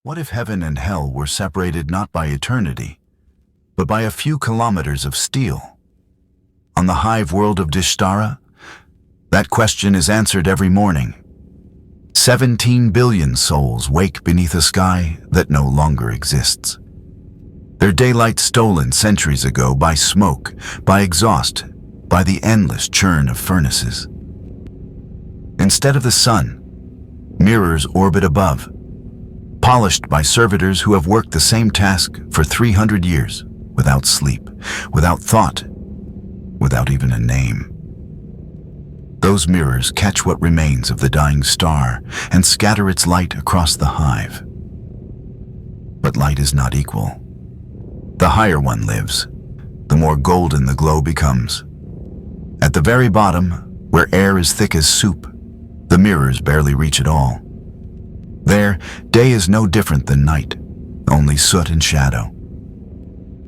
What if heaven and hell were separated not by eternity, but by a few kilometers of steel? On the hive world of Dstara, that question is answered every morning. 17 billion souls wake beneath a sky that no longer exists. Their daylight stolen centuries ago by smoke, by exhaust, by the endless churn of furnaces. Instead of the sun, mirrors orbit above, polished by servitors who have worked the same task for 300 years, without sleep, without thought, without even a name. Those mirrors catch what remains of the dying star and scatter its light across the hive. But light is not equal. The higher one lives, the more golden the glow becomes. At the very bottom, where air is thick as soup, the mirrors barely reach at all. There, day is no different than night, only soot and shadow.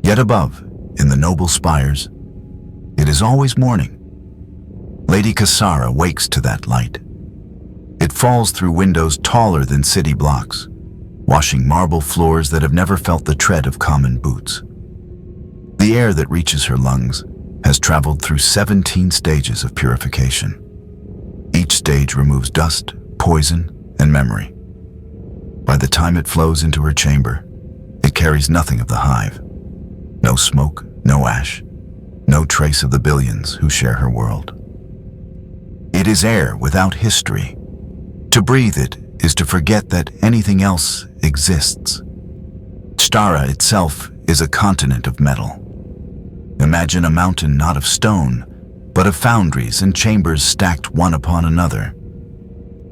Yet above, in the noble spires, it is always morning. Lady Casara wakes to that light. It falls through windows taller than city blocks, washing marble floors that have never felt the tread of common boots. The air that reaches her lungs has traveled through 17 stages of purification. Each stage removes dust, poison, and memory. By the time it flows into her chamber, it carries nothing of the hive. No smoke, no ash, no trace of the billions who share her world. It is air without history. To breathe it is to forget that anything else exists. Dstara itself is a continent of metal. Imagine a mountain not of stone, but of foundries and chambers stacked one upon another.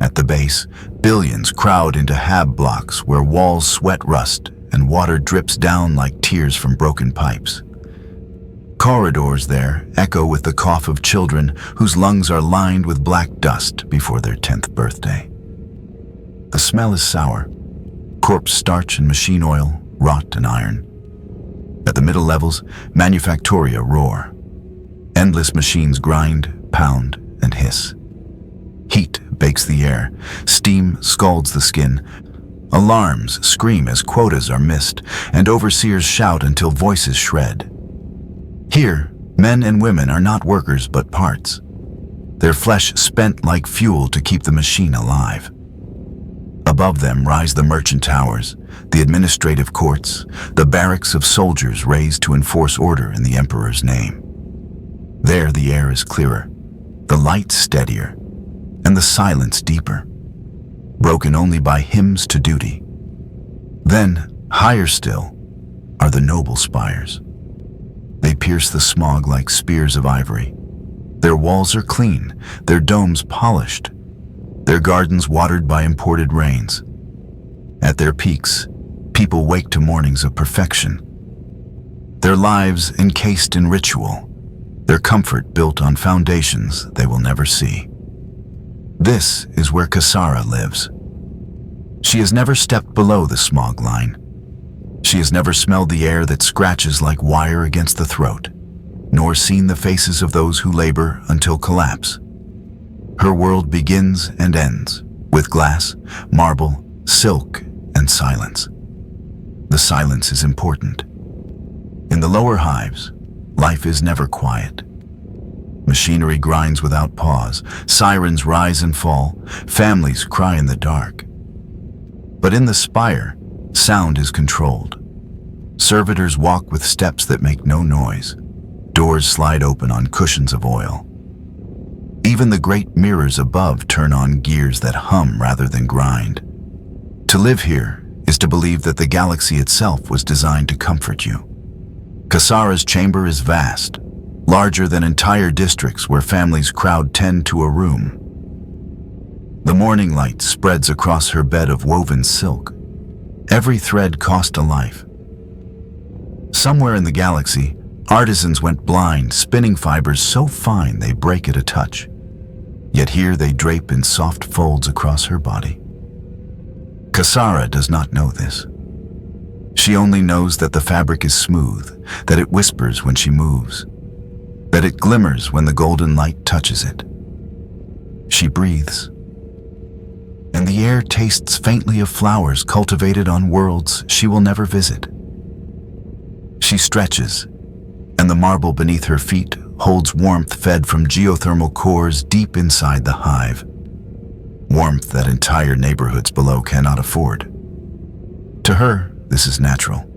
At the base, billions crowd into hab blocks where walls sweat rust and water drips down like tears from broken pipes. Corridors there echo with the cough of children whose lungs are lined with black dust before their 10th birthday. The smell is sour, corpse starch and machine oil, rot and iron. At the middle levels, manufactoria roar. Endless machines grind, pound, and hiss. Heat bakes the air, steam scalds the skin. Alarms scream as quotas are missed, and overseers shout until voices shred. Here, men and women are not workers but parts, their flesh spent like fuel to keep the machine alive. Above them rise the merchant towers, the administrative courts, the barracks of soldiers raised to enforce order in the emperor's name. There the air is clearer, the light steadier, and the silence deeper, broken only by hymns to duty. Then, higher still, are the noble spires. They pierce the smog like spears of ivory. Their walls are clean, their domes polished, their gardens watered by imported rains. At their peaks, people wake to mornings of perfection. Their lives encased in ritual, their comfort built on foundations they will never see. This is where Casara lives. She has never stepped below the smog line. She has never smelled the air that scratches like wire against the throat, nor seen the faces of those who labor until collapse. Her world begins and ends with glass, marble, silk, and silence. The silence is important. In the lower hives, life is never quiet. Machinery grinds without pause, sirens rise and fall, families cry in the dark. But in the spire, sound is controlled. Servitors walk with steps that make no noise. Doors slide open on cushions of oil. Even the great mirrors above turn on gears that hum rather than grind. To live here is to believe that the galaxy itself was designed to comfort you. Casara's chamber is vast, larger than entire districts where families crowd 10 to a room. The morning light spreads across her bed of woven silk. Every thread cost a life. Somewhere in the galaxy, artisans went blind, spinning fibers so fine they break at a touch. Yet here they drape in soft folds across her body. Casara does not know this. She only knows that the fabric is smooth, that it whispers when she moves, that it glimmers when the golden light touches it. She breathes. and the air tastes faintly of flowers cultivated on worlds she will never visit. She stretches, and the marble beneath her feet holds warmth fed from geothermal cores deep inside the hive. Warmth that entire neighborhoods below cannot afford. To her, this is natural.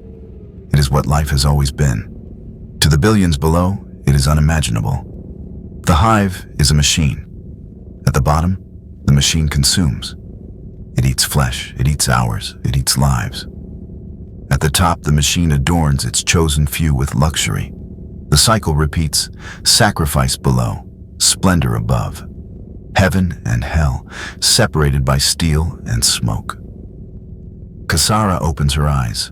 It is what life has always been. To the billions below, it is unimaginable. The hive is a machine. At the bottom, the machine consumes. It eats flesh, it eats hours, it eats lives. At the top, the machine adorns its chosen few with luxury. The cycle repeats, sacrifice below, splendor above. Heaven and hell, separated by steel and smoke. Casara opens her eyes.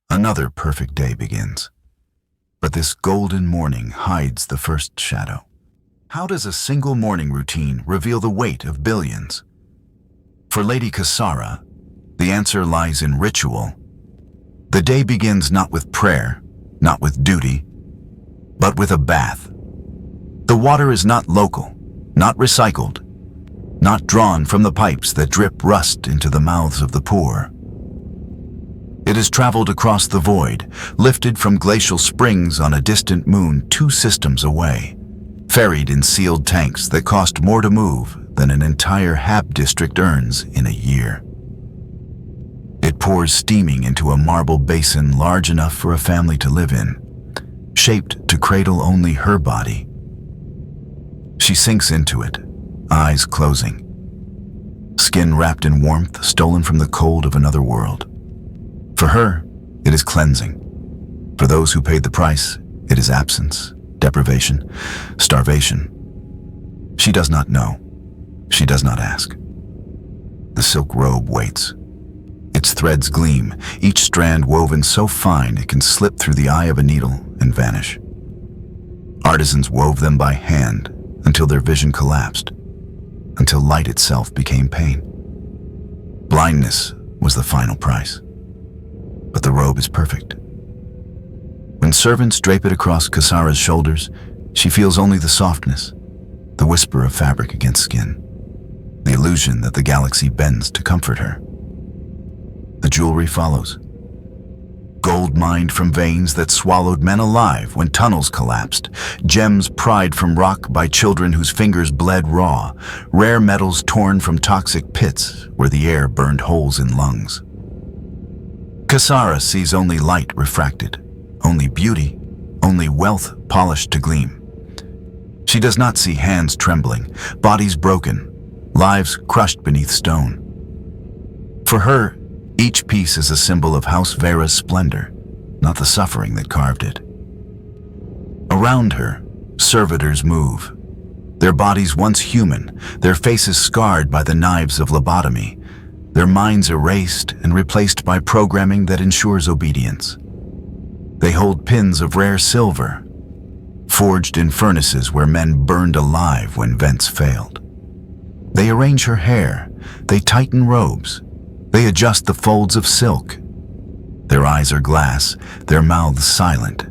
Another perfect day begins. But this golden morning hides the first shadow. How does a single morning routine reveal the weight of billions? For Lady Casara, the answer lies in ritual. The day begins not with prayer, not with duty, but with a bath. The water is not local, not recycled, not drawn from the pipes that drip rust into the mouths of the poor. It has traveled across the void, lifted from glacial springs on a distant moon 2 systems away, ferried in sealed tanks that cost more to move than an entire Hab district earns in a year. It pours steaming into a marble basin large enough for a family to live in, shaped to cradle only her body. She sinks into it, eyes closing, skin wrapped in warmth stolen from the cold of another world. For her, it is cleansing. For those who paid the price, it is absence, deprivation, starvation. She does not know. She does not ask. The silk robe waits. Its threads gleam, each strand woven so fine it can slip through the eye of a needle and vanish. Artisans wove them by hand until their vision collapsed, until light itself became pain. Blindness was the final price. But the robe is perfect. When servants drape it across Casara's shoulders, she feels only the softness, the whisper of fabric against skin, the illusion that the galaxy bends to comfort her. The jewelry follows. Gold mined from veins that swallowed men alive when tunnels collapsed, gems pried from rock by children whose fingers bled raw, rare metals torn from toxic pits where the air burned holes in lungs. Casara sees only light refracted, only beauty, only wealth polished to gleam. She does not see hands trembling, bodies broken, lives crushed beneath stone. For her, each piece is a symbol of House Vera's splendor, not the suffering that carved it. Around her, servitors move. Their bodies once human, their faces scarred by the knives of lobotomy, their minds erased and replaced by programming that ensures obedience. They hold pins of rare silver, forged in furnaces where men burned alive when vents failed. They arrange her hair, they tighten robes, they adjust the folds of silk. Their eyes are glass, their mouths silent.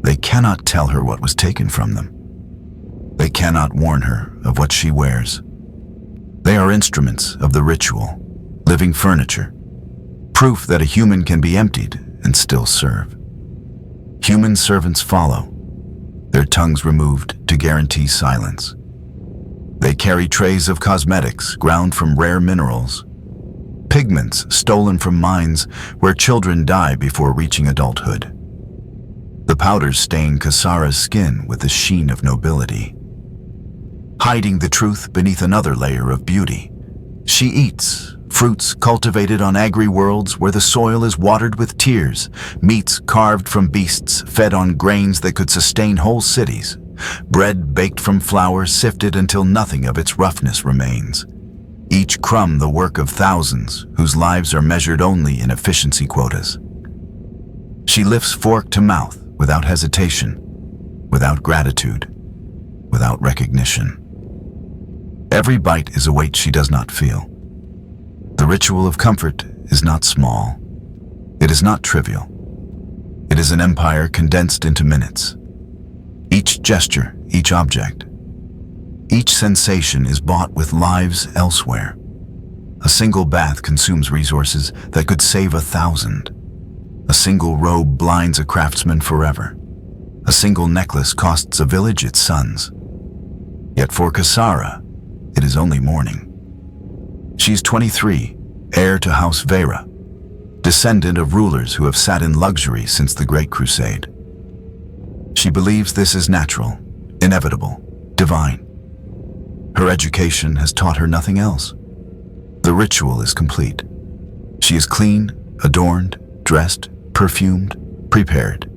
They cannot tell her what was taken from them. They cannot warn her of what she wears. They are instruments of the ritual, living furniture, proof that a human can be emptied and still serve. Human servants follow, their tongues removed to guarantee silence. They carry trays of cosmetics ground from rare minerals, pigments stolen from mines where children die before reaching adulthood. The powders stain Casara's skin with the sheen of nobility, hiding the truth beneath another layer of beauty. She eats fruits cultivated on agri-worlds where the soil is watered with tears, meats carved from beasts fed on grains that could sustain whole cities, bread baked from flour sifted until nothing of its roughness remains. Each crumb the work of thousands whose lives are measured only in efficiency quotas. She lifts fork to mouth without hesitation, without gratitude, without recognition. Every bite is a weight she does not feel. The ritual of comfort is not small. It is not trivial. It is an empire condensed into minutes. Each gesture, each object, Each sensation is bought with lives elsewhere. A single bath consumes resources that could save 1,000. A single robe blinds a craftsman forever. A single necklace costs a village its sons. Yet for Casara, it is only morning. She's 23, heir to House Vera, descendant of rulers who have sat in luxury since the Great Crusade. She believes this is natural, inevitable, divine. Her education has taught her nothing else. The ritual is complete. She is clean, adorned, dressed, perfumed, prepared.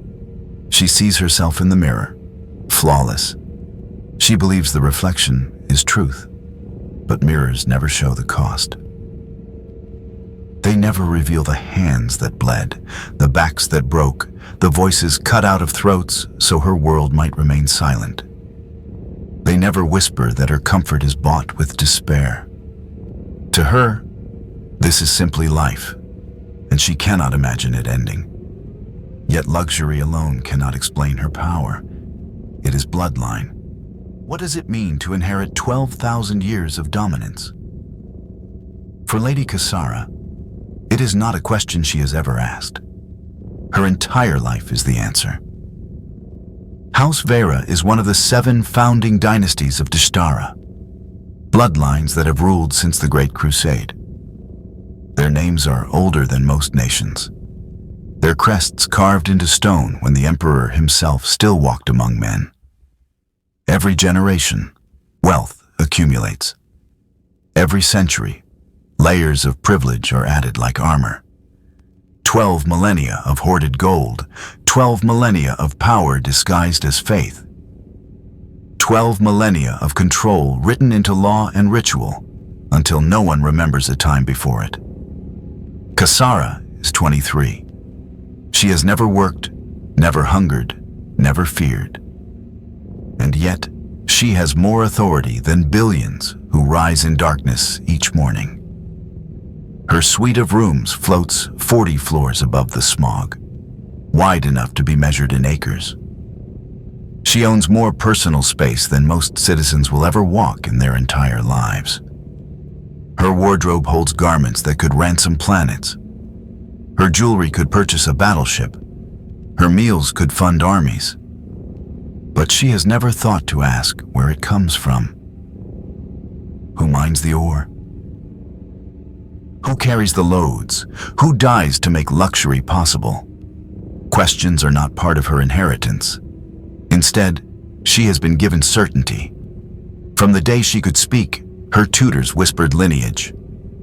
She sees herself in the mirror, flawless. She believes the reflection is truth, but mirrors never show the cost. They never reveal the hands that bled, the backs that broke, the voices cut out of throats so her world might remain silent. They never whisper that her comfort is bought with despair. To her, this is simply life, and she cannot imagine it ending. Yet luxury alone cannot explain her power. It is bloodline. What does it mean to inherit 12,000 years of dominance? For Lady Casara, it is not a question she has ever asked. Her entire life is the answer. House Vera is one of the 7 founding dynasties of Dstara, bloodlines that have ruled since the Great Crusade. Their names are older than most nations, their crests carved into stone when the emperor himself still walked among men. Every generation, wealth accumulates. Every century, layers of privilege are added like armor. 12 millennia of hoarded gold, 12 millennia of power disguised as faith. 12 millennia of control written into law and ritual until no one remembers a time before it. Casara is 23. She has never worked, never hungered, never feared. And yet, she has more authority than billions who rise in darkness each morning. Her suite of rooms floats 40 floors above the smog, wide enough to be measured in acres. She owns more personal space than most citizens will ever walk in their entire lives. Her wardrobe holds garments that could ransom planets. Her jewelry could purchase a battleship. Her meals could fund armies. But she has never thought to ask where it comes from. Who mines the ore? Who carries the loads? Who dies to make luxury possible? Questions are not part of her inheritance. Instead, she has been given certainty. From the day she could speak, her tutors whispered lineage,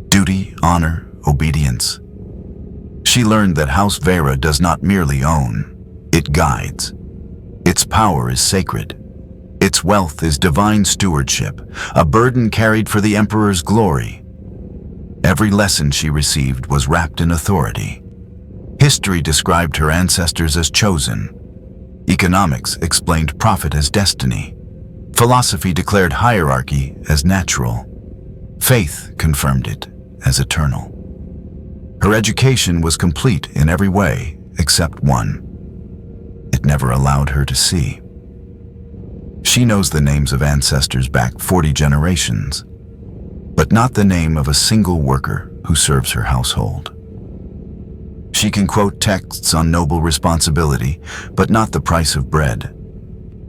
duty, honor, obedience. She learned that House Vera does not merely own, it guides. Its power is sacred. Its wealth is divine stewardship, a burden carried for the emperor's glory. Every lesson she received was wrapped in authority. History described her ancestors as chosen. Economics explained profit as destiny. Philosophy declared hierarchy as natural. Faith confirmed it as eternal. Her education was complete in every way except one. It never allowed her to see. She knows the names of ancestors back 40 generations, but not the name of a single worker who serves her household. She can quote texts on noble responsibility, but not the price of bread.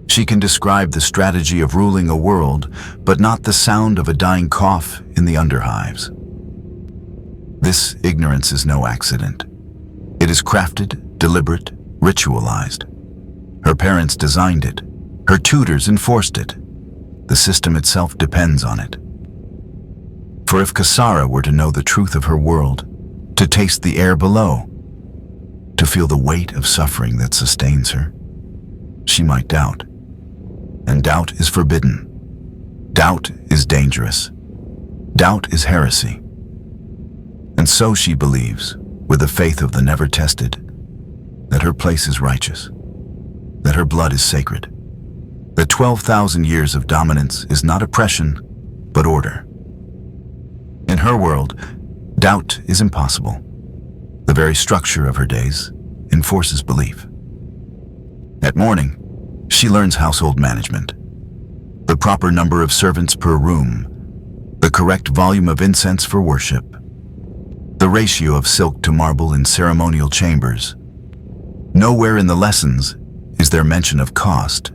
She can describe the strategy of ruling a world, but not the sound of a dying cough in the underhives. This ignorance is no accident. It is crafted, deliberate, ritualized. Her parents designed it. Her tutors enforced it. The system itself depends on it. For if Casara were to know the truth of her world, to taste the air below, to feel the weight of suffering that sustains her, she might doubt. And doubt is forbidden. Doubt is dangerous. Doubt is heresy. And so she believes, with the faith of the never-tested, that her place is righteous, that her blood is sacred, that 12,000 years of dominance is not oppression, but order. In her world, doubt is impossible. The very structure of her days enforces belief. At morning, she learns household management. The proper number of servants per room, the correct volume of incense for worship, the ratio of silk to marble in ceremonial chambers. Nowhere in the lessons is there mention of cost.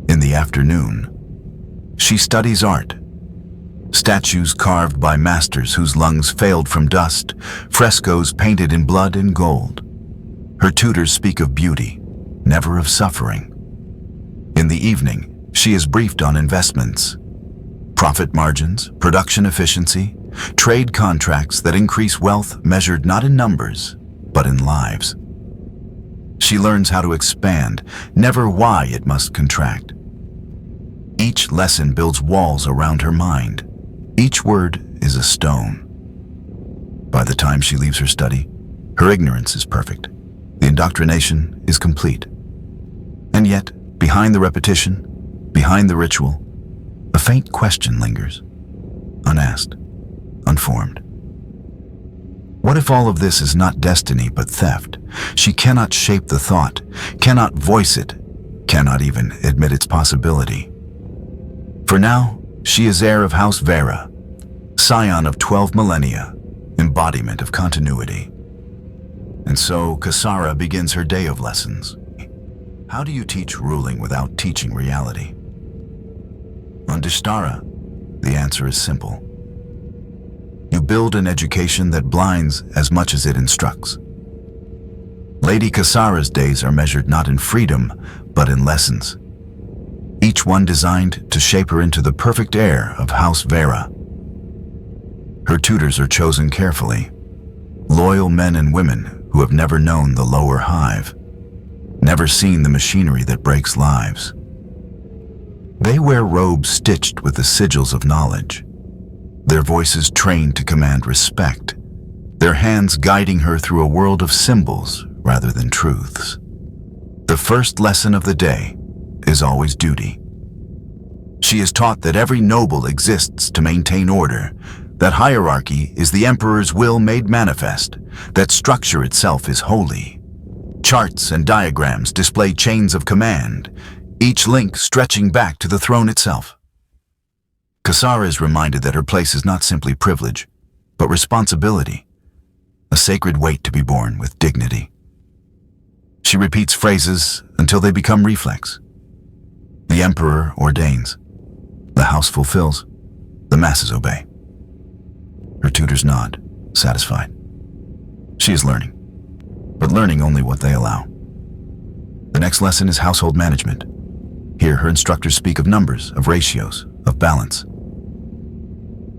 In the afternoon, she studies art. Statues carved by masters whose lungs failed from dust, frescoes painted in blood and gold. Her tutors speak of beauty, never of suffering. In the evening, she is briefed on investments, profit margins, production efficiency, trade contracts that increase wealth measured not in numbers, but in lives. She learns how to expand, never why it must contract. Each lesson builds walls around her mind. Each word is a stone. By the time she leaves her study, her ignorance is perfect. The indoctrination is complete. And yet, behind the repetition, behind the ritual, a faint question lingers, unasked, unformed. What if all of this is not destiny but theft? She cannot shape the thought, cannot voice it, cannot even admit its possibility. For now, she is heir of House Vera, scion of 12 millennia, embodiment of continuity. And so Casara begins her day of lessons. How do you teach ruling without teaching reality? On Dstara, the answer is simple. You build an education that blinds as much as it instructs. Lady Casara's days are measured not in freedom, but in lessons. Each one designed to shape her into the perfect heir of House Vera. Her tutors are chosen carefully, loyal men and women who have never known the lower hive, never seen the machinery that breaks lives. They wear robes stitched with the sigils of knowledge, their voices trained to command respect, their hands guiding her through a world of symbols rather than truths. The first lesson of the day is always duty. She is taught that every noble exists to maintain order, that hierarchy is the emperor's will made manifest, that structure itself is holy. Charts and diagrams display chains of command, each link stretching back to the throne itself. Casara is reminded that her place is not simply privilege, but responsibility, a sacred weight to be borne with dignity. She repeats phrases until they become reflex. The emperor ordains, the house fulfills, the masses obey. Her tutors nod, satisfied. She is learning, but learning only what they allow. The next lesson is household management. Here, her instructors speak of numbers, of ratios, of balance.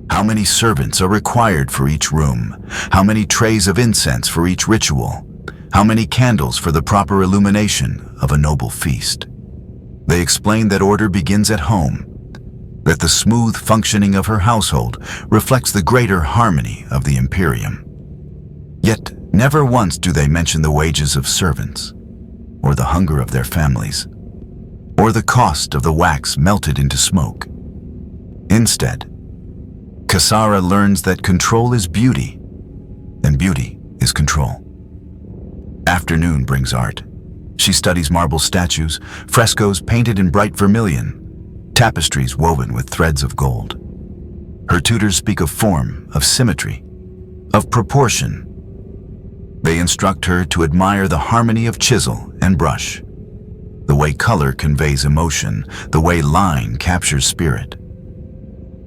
How many servants are required for each room? How many trays of incense for each ritual? How many candles for the proper illumination of a noble feast? They explain that order begins at home, that the smooth functioning of her household reflects the greater harmony of the Imperium. Yet, never once do they mention the wages of servants, or the hunger of their families, or the cost of the wax melted into smoke. Instead, Casara learns that control is beauty, and beauty is control. Afternoon brings art. She studies marble statues, frescoes painted in bright vermilion, tapestries woven with threads of gold. Her tutors speak of form, of symmetry, of proportion. They instruct her to admire the harmony of chisel and brush, the way color conveys emotion, the way line captures spirit.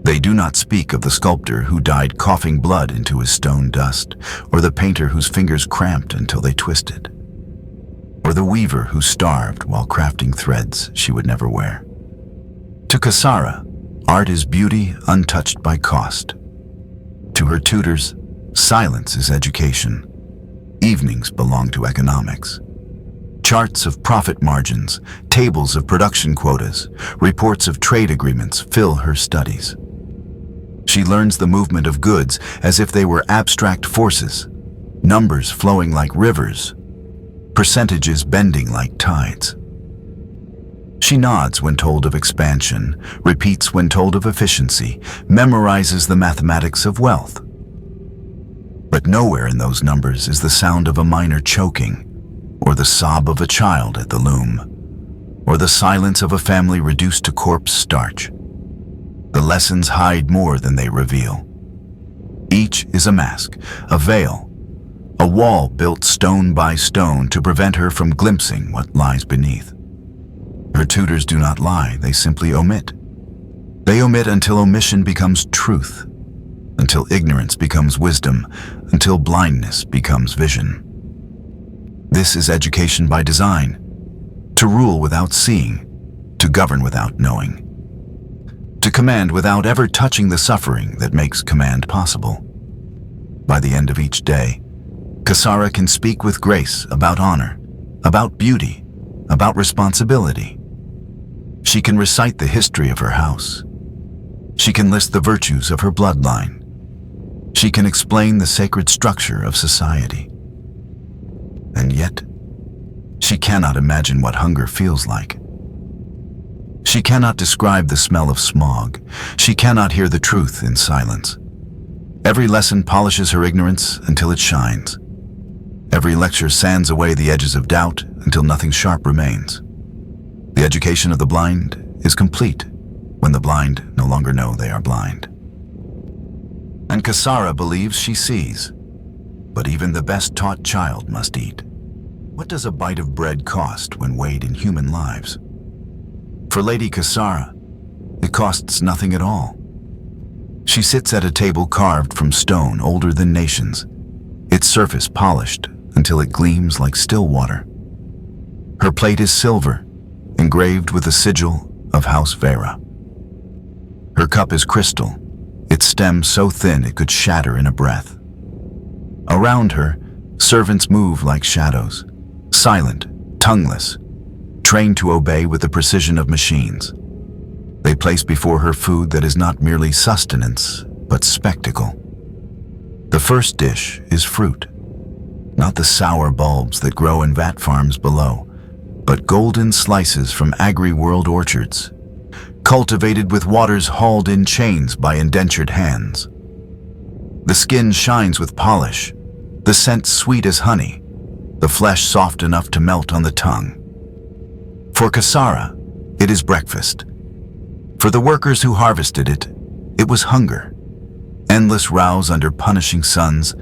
They do not speak of the sculptor who died coughing blood into his stone dust, or the painter whose fingers cramped until they twisted, or the weaver who starved while crafting threads she would never wear. To Casara, art is beauty untouched by cost. To her tutors, silence is education. Evenings belong to economics. Charts of profit margins, tables of production quotas, reports of trade agreements fill her studies. She learns the movement of goods as if they were abstract forces, numbers flowing like rivers, percentages bending like tides. She nods when told of expansion, repeats when told of efficiency, memorizes the mathematics of wealth. But nowhere in those numbers is the sound of a miner choking, or the sob of a child at the loom, or the silence of a family reduced to corpse starch. The lessons hide more than they reveal. Each is a mask, a veil, a wall built stone by stone to prevent her from glimpsing what lies beneath. Her tutors do not lie, they simply omit. They omit until omission becomes truth, until ignorance becomes wisdom, until blindness becomes vision. This is education by design, to rule without seeing, to govern without knowing, to command without ever touching the suffering that makes command possible. By the end of each day, Casara can speak with grace about honor, about beauty, about responsibility. She can recite the history of her house. She can list the virtues of her bloodline. She can explain the sacred structure of society. And yet, she cannot imagine what hunger feels like. She cannot describe the smell of smog. She cannot hear the truth in silence. Every lesson polishes her ignorance until it shines. Every lecture sands away the edges of doubt until nothing sharp remains. The education of the blind is complete when the blind no longer know they are blind. And Casara believes she sees, but even the best taught child must eat. What does a bite of bread cost when weighed in human lives? For Lady Casara, it costs nothing at all. She sits at a table carved from stone older than nations, its surface polished until it gleams like still water. Her plate is silver, engraved with a sigil of House Vera. Her cup is crystal, its stem so thin it could shatter in a breath. Around her, servants move like shadows, silent, tongueless, trained to obey with the precision of machines. They place before her food that is not merely sustenance, but spectacle. The first dish is fruit, not the sour bulbs that grow in vat farms below, but golden slices from agri-world orchards, cultivated with waters hauled in chains by indentured hands. The skin shines with polish, the scent sweet as honey, the flesh soft enough to melt on the tongue. For Casara, it is breakfast. For the workers who harvested it, it was hunger. Endless rows under punishing suns,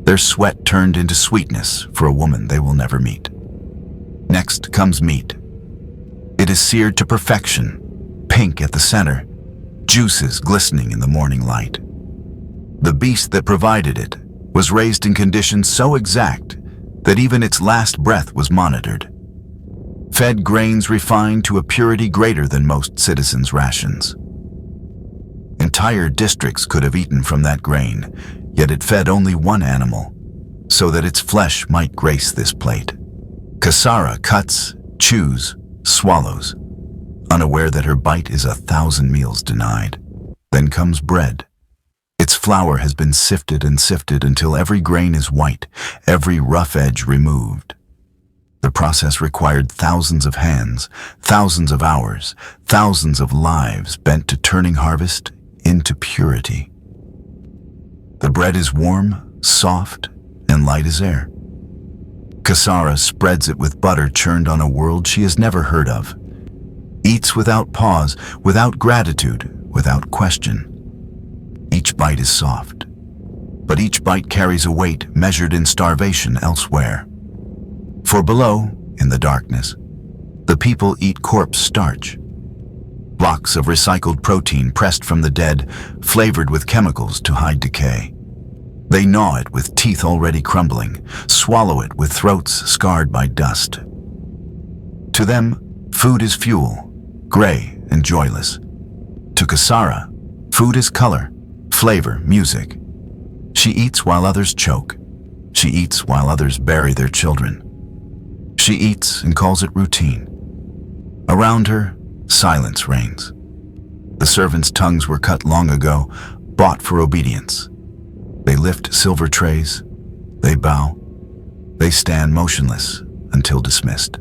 their sweat turned into sweetness for a woman they will never meet. Next comes meat. It is seared to perfection, pink at the center, juices glistening in the morning light. The beast that provided it was raised in conditions so exact that even its last breath was monitored. Fed grains refined to a purity greater than most citizens' rations. Entire districts could have eaten from that grain, yet it fed only one animal, so that its flesh might grace this plate. Casara cuts, chews, swallows, unaware that her bite is 1,000 meals denied. Then comes bread. Its flour has been sifted and sifted until every grain is white, every rough edge removed. The process required thousands of hands, thousands of hours, thousands of lives bent to turning harvest into purity. The bread is warm, soft, and light as air. Casara spreads it with butter churned on a world she has never heard of, eats without pause, without gratitude, without question. Each bite is soft, but each bite carries a weight measured in starvation elsewhere. For below, in the darkness, the people eat corpse starch, blocks of recycled protein pressed from the dead, flavored with chemicals to hide decay. They gnaw it with teeth already crumbling, swallow it with throats scarred by dust. To them, food is fuel, gray and joyless. To Casara, food is color, flavor, music. She eats while others choke. She eats while others bury their children. She eats and calls it routine. Around her, silence reigns. The servants' tongues were cut long ago, bought for obedience. They lift silver trays, they bow, they stand motionless until dismissed.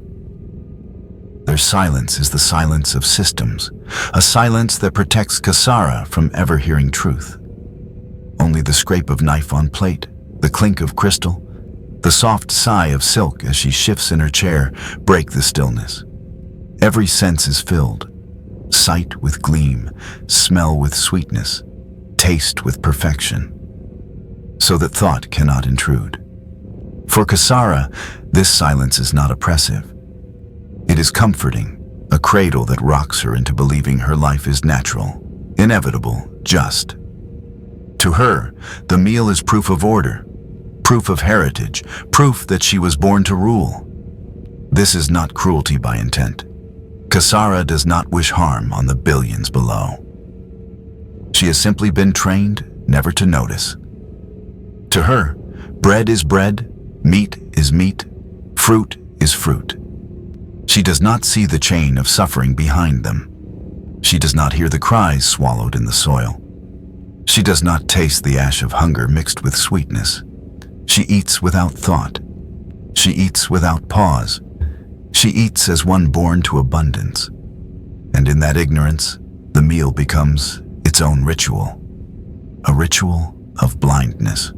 Their silence is the silence of systems, a silence that protects Casara from ever hearing truth. Only the scrape of knife on plate, the clink of crystal, the soft sigh of silk as she shifts in her chair break the stillness. Every sense is filled. Sight with gleam, smell with sweetness, taste with perfection, so that thought cannot intrude. For Casara, this silence is not oppressive. It is comforting, a cradle that rocks her into believing her life is natural, inevitable, just. To her, the meal is proof of order, proof of heritage, proof that she was born to rule. This is not cruelty by intent. Casara does not wish harm on the billions below. She has simply been trained never to notice. To her, bread is bread, meat is meat, fruit is fruit. She does not see the chain of suffering behind them. She does not hear the cries swallowed in the soil. She does not taste the ash of hunger mixed with sweetness. She eats without thought. She eats without pause. She eats as one born to abundance. And in that ignorance, the meal becomes its own ritual, a ritual of blindness.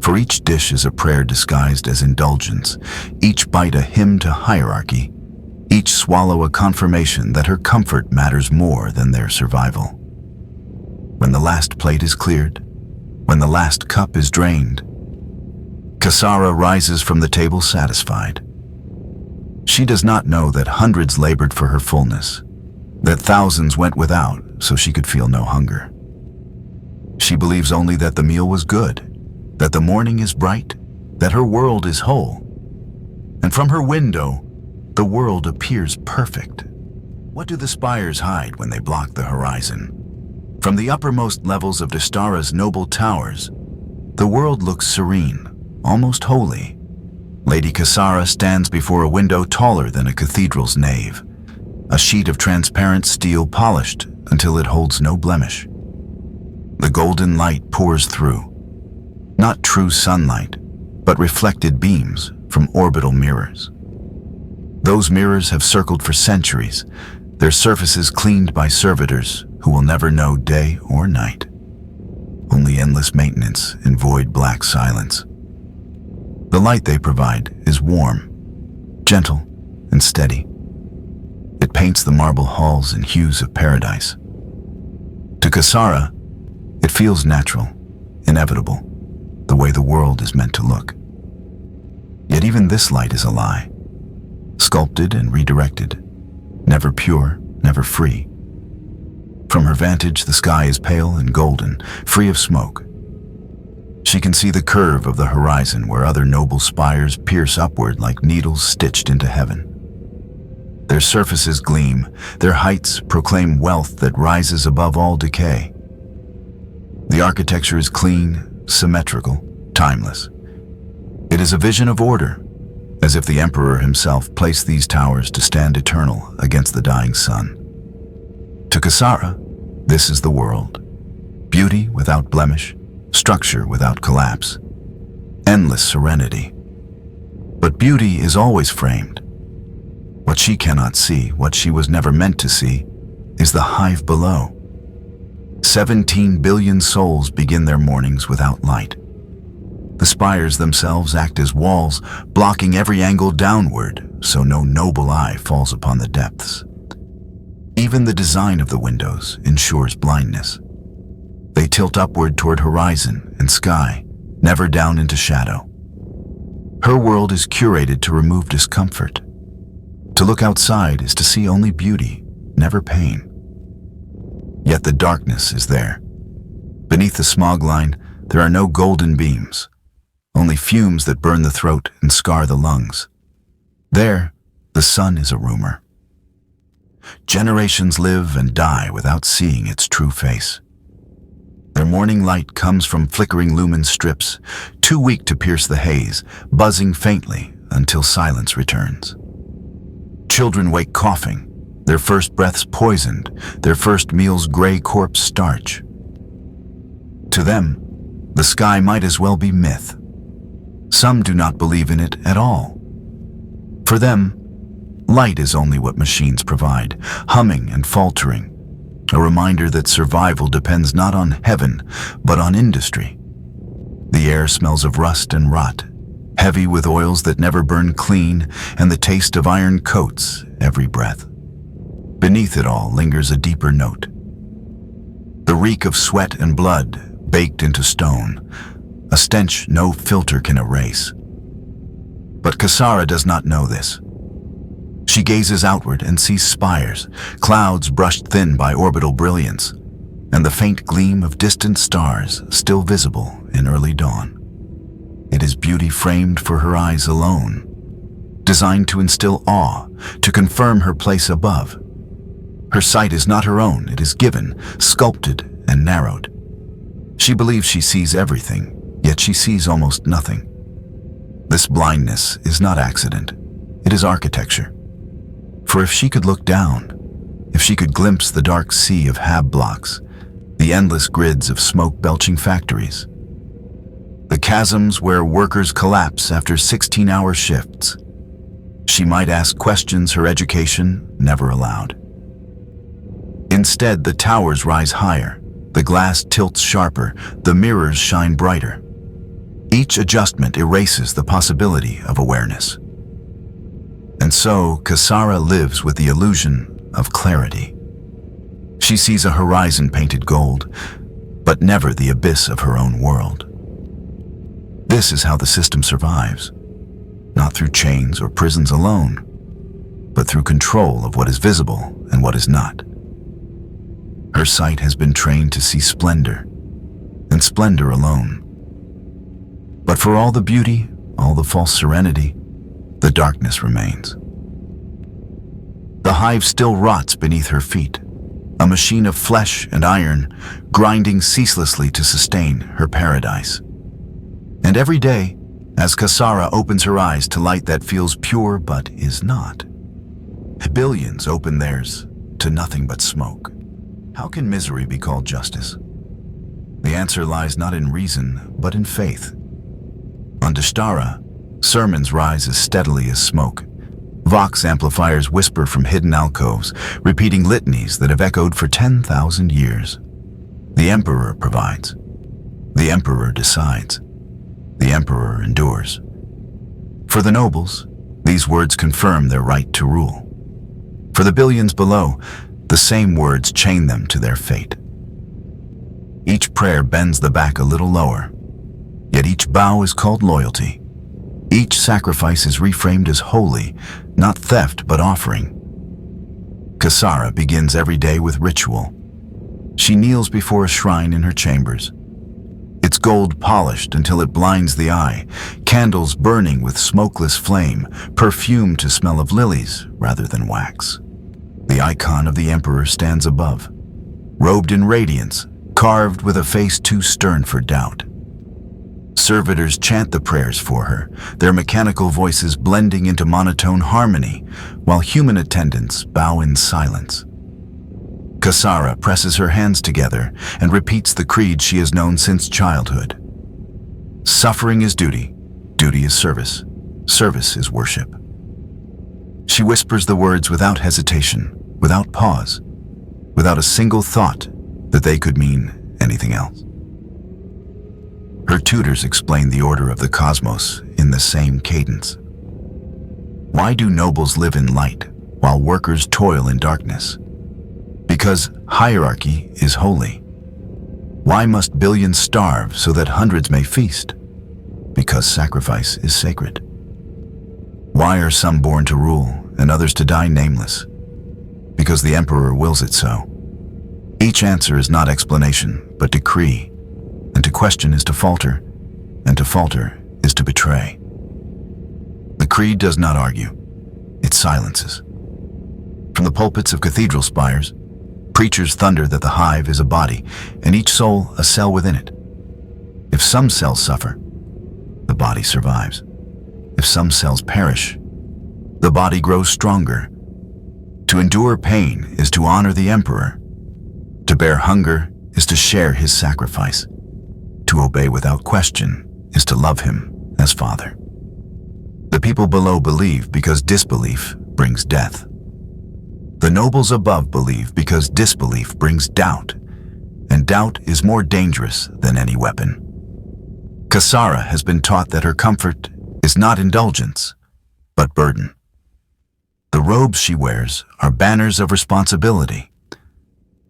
For each dish is a prayer disguised as indulgence, each bite a hymn to hierarchy, each swallow a confirmation that her comfort matters more than their survival. When the last plate is cleared, when the last cup is drained, Casara rises from the table satisfied. She does not know that hundreds labored for her fullness, that thousands went without so she could feel no hunger. She believes only that the meal was good, that the morning is bright, that her world is whole. And from her window, the world appears perfect. What do the spires hide when they block the horizon? From the uppermost levels of Dstara's noble towers, the world looks serene, almost holy. Lady Casara stands before a window taller than a cathedral's nave, a sheet of transparent steel polished until it holds no blemish. The golden light pours through, not true sunlight, but reflected beams from orbital mirrors. Those mirrors have circled for centuries, their surfaces cleaned by servitors who will never know day or night. Only endless maintenance in void black silence. The light they provide is warm, gentle, and steady. It paints the marble halls in hues of paradise. To Casara, it feels natural, inevitable, the way the world is meant to look. Yet even this light is a lie, sculpted and redirected, never pure, never free. From her vantage, the sky is pale and golden, free of smoke. She can see the curve of the horizon where other noble spires pierce upward like needles stitched into heaven. Their surfaces gleam, their heights proclaim wealth that rises above all decay. The architecture is clean, symmetrical, timeless. It is a vision of order, as if the emperor himself placed these towers to stand eternal against the dying sun. To Casara, this is the world. Beauty without blemish, structure without collapse, endless serenity. But beauty is always framed. What she cannot see, what she was never meant to see, is the hive below. 17 billion souls begin their mornings without light. The spires themselves act as walls, blocking every angle downward, so no noble eye falls upon the depths. Even the design of the windows ensures blindness. They tilt upward toward horizon and sky, never down into shadow. Her world is curated to remove discomfort. To look outside is to see only beauty, never pain. Yet the darkness is there. Beneath the smog line, there are no golden beams, only fumes that burn the throat and scar the lungs. There, the sun is a rumor. Generations live and die without seeing its true face. Their morning light comes from flickering lumen strips, too weak to pierce the haze, buzzing faintly until silence returns. Children wake coughing, their first breaths poisoned, their first meals gray corpse starch. To them, the sky might as well be myth. Some do not believe in it at all. For them, light is only what machines provide, humming and faltering, a reminder that survival depends not on heaven, but on industry. The air smells of rust and rot, heavy with oils that never burn clean, and the taste of iron coats every breath. Beneath it all lingers a deeper note. The reek of sweat and blood baked into stone, a stench no filter can erase. But Casara does not know this. She gazes outward and sees spires, clouds brushed thin by orbital brilliance, and the faint gleam of distant stars still visible in early dawn. It is beauty framed for her eyes alone, designed to instill awe, to confirm her place above. Her sight is not her own, it is given, sculpted, and narrowed. She believes she sees everything, yet she sees almost nothing. This blindness is not accident, it is architecture. For if she could look down, if she could glimpse the dark sea of hab blocks, the endless grids of smoke-belching factories, the chasms where workers collapse after 16-hour shifts, she might ask questions her education never allowed. Instead, the towers rise higher, the glass tilts sharper, the mirrors shine brighter. Each adjustment erases the possibility of awareness. And so, Casara lives with the illusion of clarity. She sees a horizon painted gold, but never the abyss of her own world. This is how the system survives, not through chains or prisons alone, but through control of what is visible and what is not. Her sight has been trained to see splendor, and splendor alone. But for all the beauty, all the false serenity, the darkness remains. The hive still rots beneath her feet, a machine of flesh and iron, grinding ceaselessly to sustain her paradise. And every day, as Casara opens her eyes to light that feels pure but is not, billions open theirs to nothing but smoke. How can misery be called justice? The answer lies not in reason, but in faith. On Dstara, sermons rise as steadily as smoke. Vox amplifiers whisper from hidden alcoves, repeating litanies that have echoed for 10,000 years. The emperor provides. The emperor decides. The emperor endures. For the nobles, these words confirm their right to rule. For the billions below, the same words chain them to their fate. Each prayer bends the back a little lower, yet each bow is called loyalty. Each sacrifice is reframed as holy, not theft but offering. Casara begins every day with ritual. She kneels before a shrine in her chambers. Its gold polished until it blinds the eye, candles burning with smokeless flame, perfume to smell of lilies rather than wax. The icon of the emperor stands above, robed in radiance, carved with a face too stern for doubt. Servitors chant the prayers for her, their mechanical voices blending into monotone harmony, while human attendants bow in silence. Casara presses her hands together and repeats the creed she has known since childhood. Suffering is duty, duty is service, service is worship. She whispers the words without hesitation, without pause, without a single thought that they could mean anything else. Her tutors explain the order of the cosmos in the same cadence. Why do nobles live in light while workers toil in darkness? Because hierarchy is holy. Why must billions starve so that hundreds may feast? Because sacrifice is sacred. Why are some born to rule and others to die nameless? Because the emperor wills it so. Each answer is not explanation, but decree. And to question is to falter, and to falter is to betray. The creed does not argue, it silences. From the pulpits of cathedral spires, preachers thunder that the hive is a body, and each soul a cell within it. If some cells suffer, the body survives. If some cells perish, the body grows stronger. To endure pain is to honor the emperor. To bear hunger is to share his sacrifice. To obey without question is to love him as Father. The people below believe because disbelief brings death. The nobles above believe because disbelief brings doubt, and doubt is more dangerous than any weapon. Casara has been taught that her comfort is not indulgence, but burden. The robes she wears are banners of responsibility.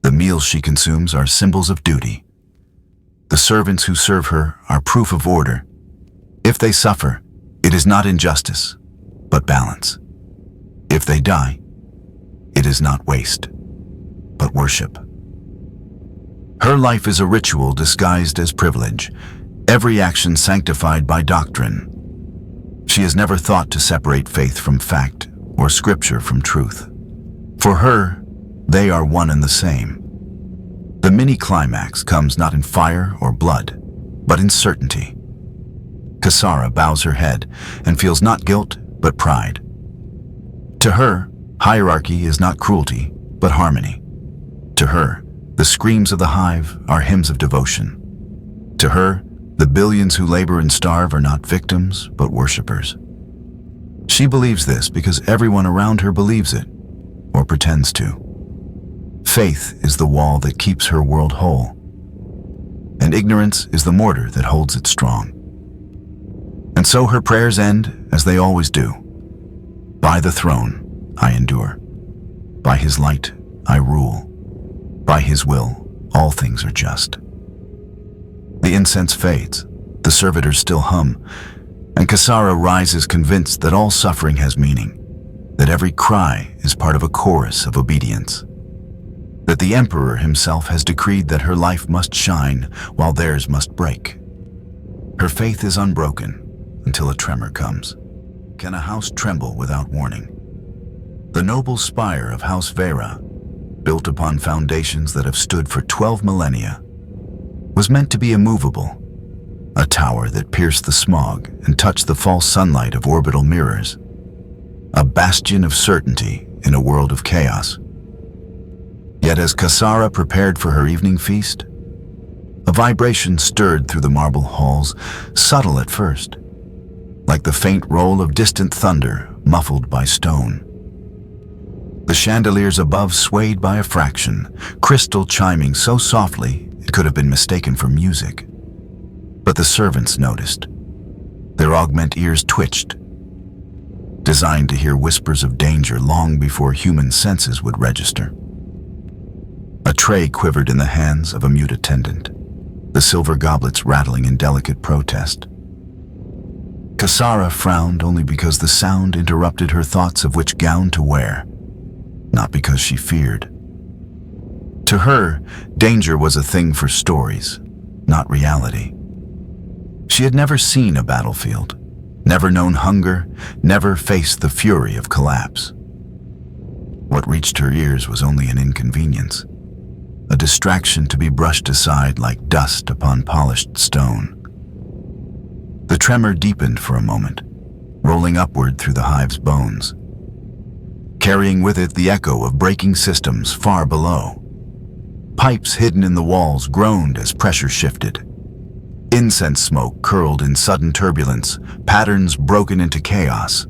The meals she consumes are symbols of duty. The servants who serve her are proof of order. If they suffer, it is not injustice, but balance. If they die, it is not waste, but worship. Her life is a ritual disguised as privilege, every action sanctified by doctrine. She has never thought to separate faith from fact or scripture from truth. For her, they are one and the same. The mini-climax comes not in fire or blood, but in certainty. Casara bows her head and feels not guilt, but pride. To her, hierarchy is not cruelty, but harmony. To her, the screams of the hive are hymns of devotion. To her, the billions who labor and starve are not victims, but worshippers. She believes this because everyone around her believes it, or pretends to. Faith is the wall that keeps her world whole, and ignorance is the mortar that holds it strong. And so her prayers end as they always do. By the throne, I endure. By his light, I rule. By his will, all things are just. The incense fades, the servitors still hum, and Casara rises convinced that all suffering has meaning, that every cry is part of a chorus of obedience, that the emperor himself has decreed that her life must shine while theirs must break. Her faith is unbroken until a tremor comes. Can a house tremble without warning? The noble spire of House Vera, built upon foundations that have stood for 12 millennia, was meant to be immovable, a tower that pierced the smog and touched the false sunlight of orbital mirrors, a bastion of certainty in a world of chaos. Yet as Casara prepared for her evening feast, a vibration stirred through the marble halls, subtle at first, like the faint roll of distant thunder muffled by stone. The chandeliers above swayed by a fraction, crystal chiming so softly it could have been mistaken for music. But the servants noticed. Their augment ears twitched, designed to hear whispers of danger long before human senses would register. A tray quivered in the hands of a mute attendant, the silver goblets rattling in delicate protest. Casara frowned only because the sound interrupted her thoughts of which gown to wear, not because she feared. To her, danger was a thing for stories, not reality. She had never seen a battlefield, never known hunger, never faced the fury of collapse. What reached her ears was only an inconvenience, a distraction to be brushed aside like dust upon polished stone. The tremor deepened for a moment, rolling upward through the hive's bones, carrying with it the echo of breaking systems far below. Pipes hidden in the walls groaned as pressure shifted. Incense smoke curled in sudden turbulence, patterns broken into chaos.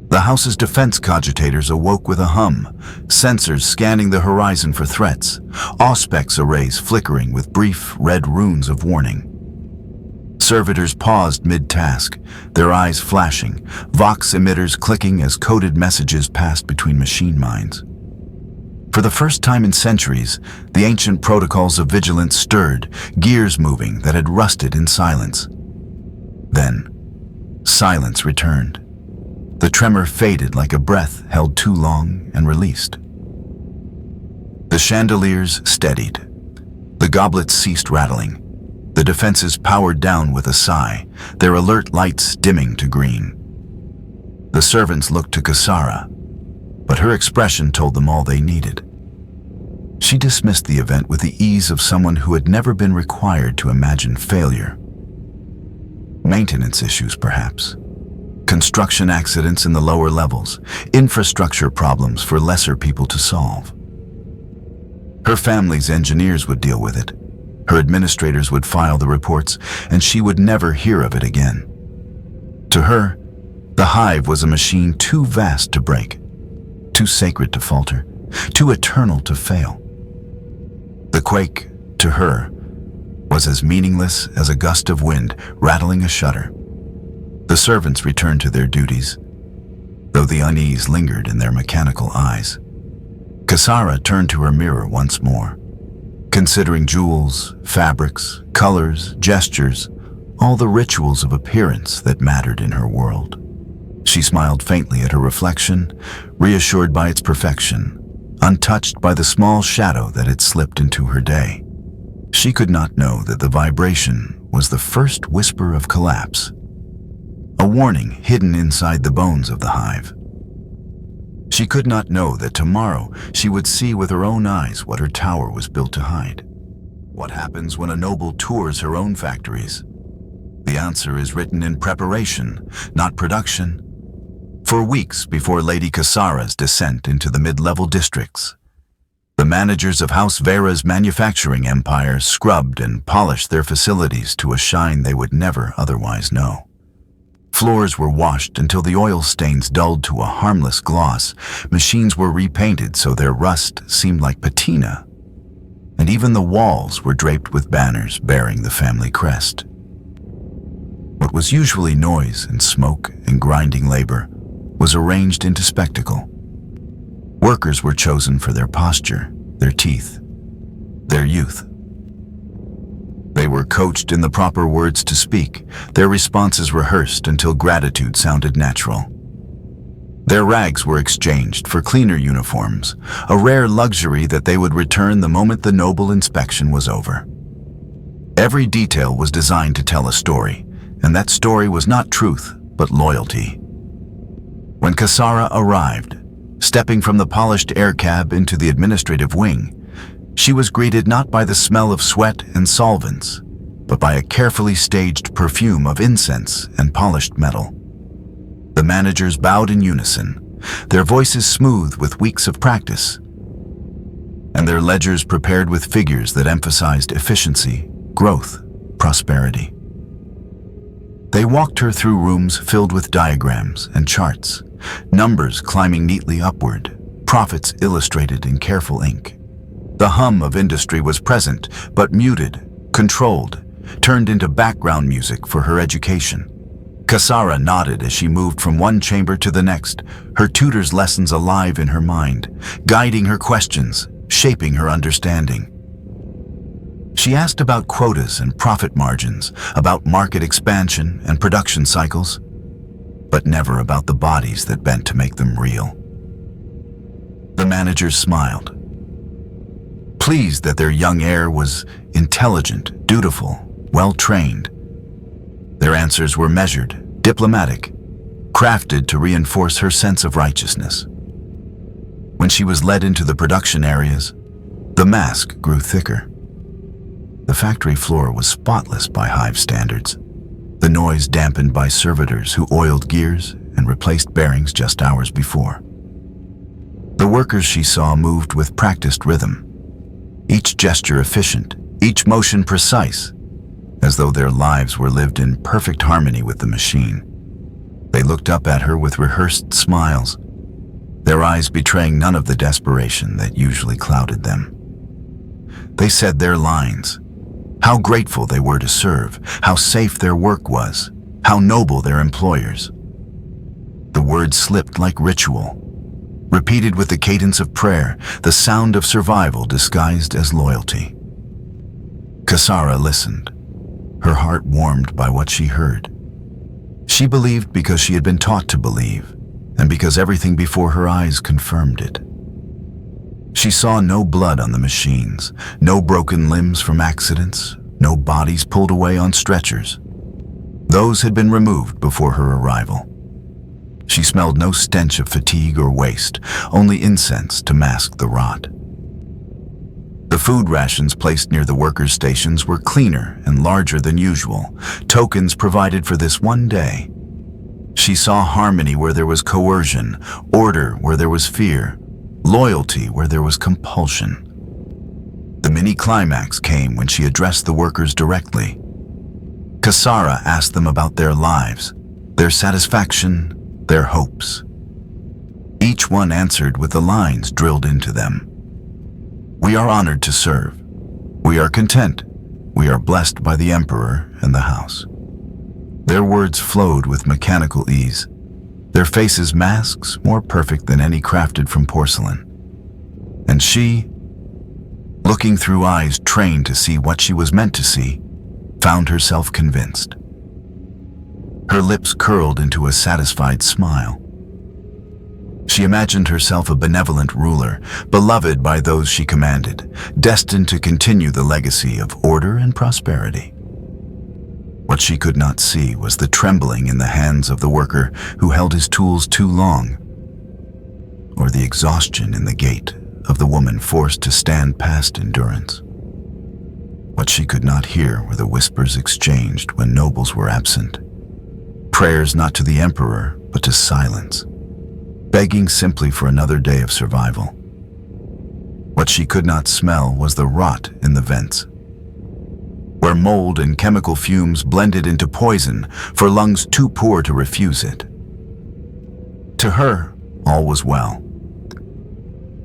The house's defense cogitators awoke with a hum, sensors scanning the horizon for threats, auspex arrays flickering with brief red runes of warning. Servitors paused mid-task, their eyes flashing, vox emitters clicking as coded messages passed between machine minds. For the first time in centuries, the ancient protocols of vigilance stirred, gears moving that had rusted in silence. Then, silence returned. The tremor faded like a breath held too long and released. The chandeliers steadied. The goblets ceased rattling. The defenses powered down with a sigh, their alert lights dimming to green. The servants looked to Casara, but her expression told them all they needed. She dismissed the event with the ease of someone who had never been required to imagine failure. Maintenance issues, perhaps. Construction accidents in the lower levels, infrastructure problems for lesser people to solve. Her family's engineers would deal with it. Her administrators would file the reports, and she would never hear of it again. To her, the hive was a machine too vast to break, too sacred to falter, too eternal to fail. The quake, to her, was as meaningless as a gust of wind rattling a shutter. The servants returned to their duties. The though the unease lingered in their mechanical eyes. Casara turned to her mirror once more, considering jewels, fabrics, colors, gestures, all the rituals of appearance that mattered in her world. She smiled faintly at her reflection, reassured by its perfection, untouched by the small shadow that had slipped into her day. She could not know that the vibration was the first whisper of collapse, a warning hidden inside the bones of the hive. She could not know that tomorrow she would see with her own eyes what her tower was built to hide. What happens when a noble tours her own factories? The answer is written in preparation, not production. For weeks before Lady Casara's descent into the mid-level districts, the managers of House Vera's manufacturing empire scrubbed and polished their facilities to a shine they would never otherwise know. Floors were washed until the oil stains dulled to a harmless gloss. Machines were repainted so their rust seemed like patina. And even the walls were draped with banners bearing the family crest. What was usually noise and smoke and grinding labor was arranged into spectacle. Workers were chosen for their posture, their teeth, their youth. They were coached in the proper words to speak, their responses rehearsed until gratitude sounded natural. Their rags were exchanged for cleaner uniforms, a rare luxury that they would return the moment the noble inspection was over. Every detail was designed to tell a story, and that story was not truth, but loyalty. When Casara arrived, stepping from the polished air cab into the administrative wing, she was greeted not by the smell of sweat and solvents, but by a carefully staged perfume of incense and polished metal. The managers bowed in unison, their voices smooth with weeks of practice, and their ledgers prepared with figures that emphasized efficiency, growth, prosperity. They walked her through rooms filled with diagrams and charts, numbers climbing neatly upward, profits illustrated in careful ink. The hum of industry was present, but muted, controlled, turned into background music for her education. Casara nodded as she moved from one chamber to the next, her tutor's lessons alive in her mind, guiding her questions, shaping her understanding. She asked about quotas and profit margins, about market expansion and production cycles, but never about the bodies that bent to make them real. The managers smiled, pleased that their young heir was intelligent, dutiful, well-trained. Their answers were measured, diplomatic, crafted to reinforce her sense of righteousness. When she was led into the production areas, the mask grew thicker. The factory floor was spotless by hive standards, the noise dampened by servitors who oiled gears and replaced bearings just hours before. The workers she saw moved with practiced rhythm, each gesture efficient, each motion precise, as though their lives were lived in perfect harmony with the machine. They looked up at her with rehearsed smiles, their eyes betraying none of the desperation that usually clouded them. They said their lines, how grateful they were to serve, how safe their work was, how noble their employers. The words slipped like ritual, repeated with the cadence of prayer, the sound of survival disguised as loyalty. Casara listened, her heart warmed by what she heard. She believed because she had been taught to believe, and because everything before her eyes confirmed it. She saw no blood on the machines, no broken limbs from accidents, no bodies pulled away on stretchers. Those had been removed before her arrival. She smelled no stench of fatigue or waste, only incense to mask the rot. The food rations placed near the workers' stations were cleaner and larger than usual, tokens provided for this one day. She saw harmony where there was coercion, order where there was fear, loyalty where there was compulsion. The mini-climax came when she addressed the workers directly. Casara asked them about their lives, their satisfaction, their hopes. Each one answered with the lines drilled into them. We are honored to serve. We are content. We are blessed by the emperor and the house. Their words flowed with mechanical ease, their faces masks more perfect than any crafted from porcelain. And she, looking through eyes trained to see what she was meant to see, found herself convinced. Her lips curled into a satisfied smile. She imagined herself a benevolent ruler, beloved by those she commanded, destined to continue the legacy of order and prosperity. What she could not see was the trembling in the hands of the worker who held his tools too long, or the exhaustion in the gait of the woman forced to stand past endurance. What she could not hear were the whispers exchanged when nobles were absent, prayers not to the emperor but to silence, begging simply for another day of survival. What she could not smell was the rot in the vents, where mold and chemical fumes blended into poison for lungs too poor to refuse it. To her, all was well.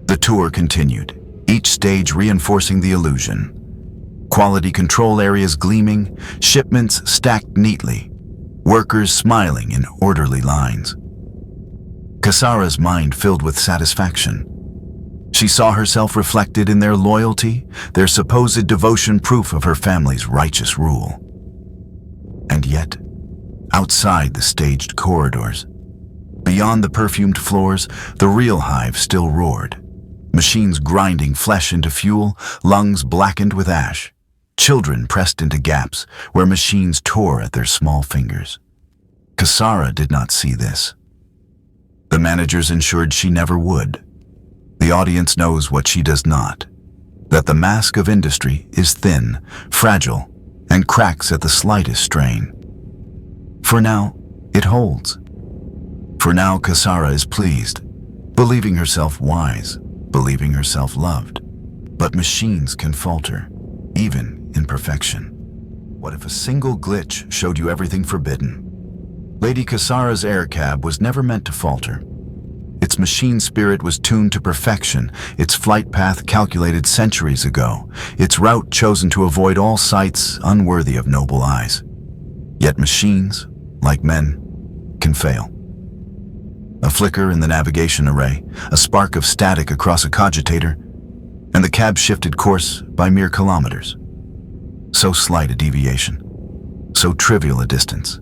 The tour continued, each stage reinforcing the illusion. Quality control areas gleaming, shipments stacked neatly, workers smiling in orderly lines. Casara's mind filled with satisfaction. She saw herself reflected in their loyalty, their supposed devotion, proof of her family's righteous rule. And yet, outside the staged corridors, beyond the perfumed floors, the real hive still roared. Machines grinding flesh into fuel, lungs blackened with ash, children pressed into gaps where machines tore at their small fingers. Casara did not see this. The managers ensured she never would. The audience knows what she does not, that the mask of industry is thin, fragile, and cracks at the slightest strain. For now, it holds. For now, Casara is pleased, believing herself wise, believing herself loved. But machines can falter, even in perfection. What if a single glitch showed you everything forbidden? Lady Casara's air cab was never meant to falter. Its machine spirit was tuned to perfection, its flight path calculated centuries ago, its route chosen to avoid all sights unworthy of noble eyes. Yet machines, like men, can fail. A flicker in the navigation array, a spark of static across a cogitator, and the cab shifted course by mere kilometers. So slight a deviation, so trivial a distance,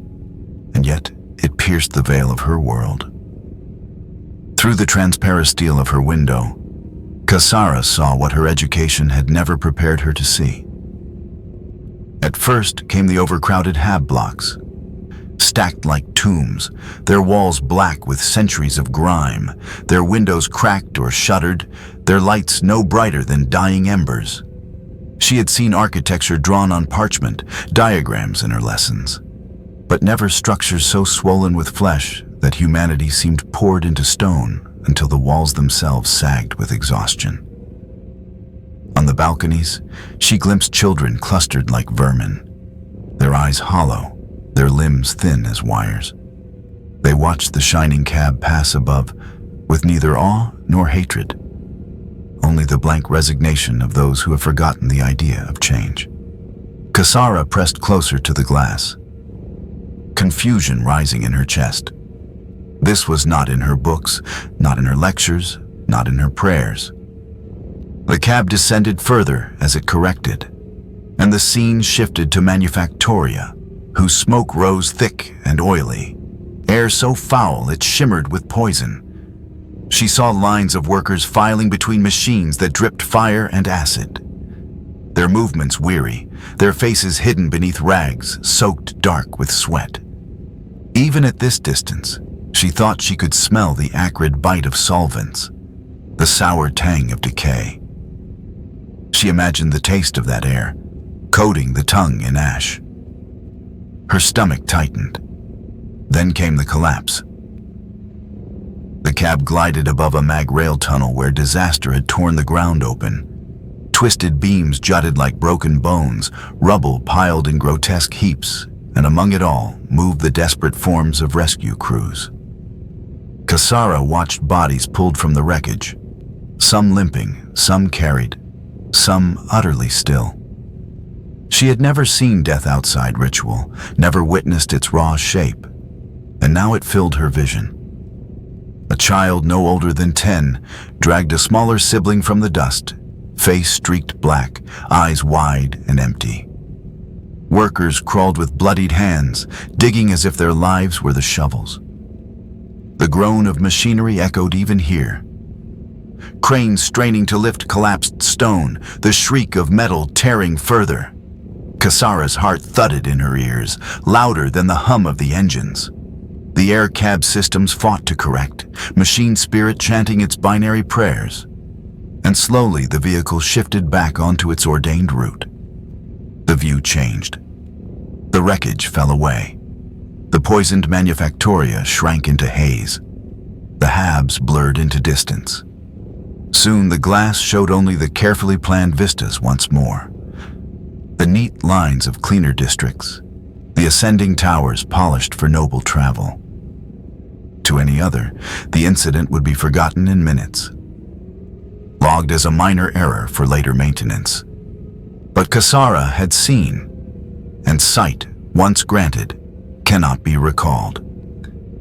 and yet it pierced the veil of her world. Through the transparent steel of her window, Casara saw what her education had never prepared her to see. At first came the overcrowded hab blocks, stacked like tombs, their walls black with centuries of grime, their windows cracked or shuttered, their lights no brighter than dying embers. She had seen architecture drawn on parchment, diagrams in her lessons, but never structures so swollen with flesh that humanity seemed poured into stone until the walls themselves sagged with exhaustion. On the balconies, she glimpsed children clustered like vermin, their eyes hollow, their limbs thin as wires. They watched the shining cab pass above with neither awe nor hatred, only the blank resignation of those who have forgotten the idea of change. Casara pressed closer to the glass, confusion rising in her chest. This was not in her books, not in her lectures, not in her prayers. The cab descended further as it corrected, and the scene shifted to Manufactoria, whose smoke rose thick and oily, air so foul it shimmered with poison. She saw lines of workers filing between machines that dripped fire and acid, their movements weary, their faces hidden beneath rags soaked dark with sweat. Even at this distance, she thought she could smell the acrid bite of solvents, the sour tang of decay. She imagined the taste of that air, coating the tongue in ash. Her stomach tightened. Then came the collapse. The cab glided above a mag rail tunnel where disaster had torn the ground open. Twisted beams jutted like broken bones, rubble piled in grotesque heaps, and among it all moved the desperate forms of rescue crews. Casara watched bodies pulled from the wreckage, some limping, some carried, some utterly still. She had never seen death outside ritual, never witnessed its raw shape, and now it filled her vision. A child no older than 10 dragged a smaller sibling from the dust, face streaked black, eyes wide and empty. Workers crawled with bloodied hands, digging as if their lives were the shovels. The groan of machinery echoed even here. Cranes straining to lift collapsed stone, the shriek of metal tearing further. Casara's heart thudded in her ears, louder than the hum of the engines. The air cab systems fought to correct, machine spirit chanting its binary prayers. And slowly the vehicle shifted back onto its ordained route. The view changed. The wreckage fell away. The poisoned manufactoria shrank into haze. The habs blurred into distance. Soon the glass showed only the carefully planned vistas once more. The neat lines of cleaner districts, the ascending towers polished for noble travel. To any other, the incident would be forgotten in minutes, logged as a minor error for later maintenance. But Casara had seen, and sight, once granted, cannot be recalled.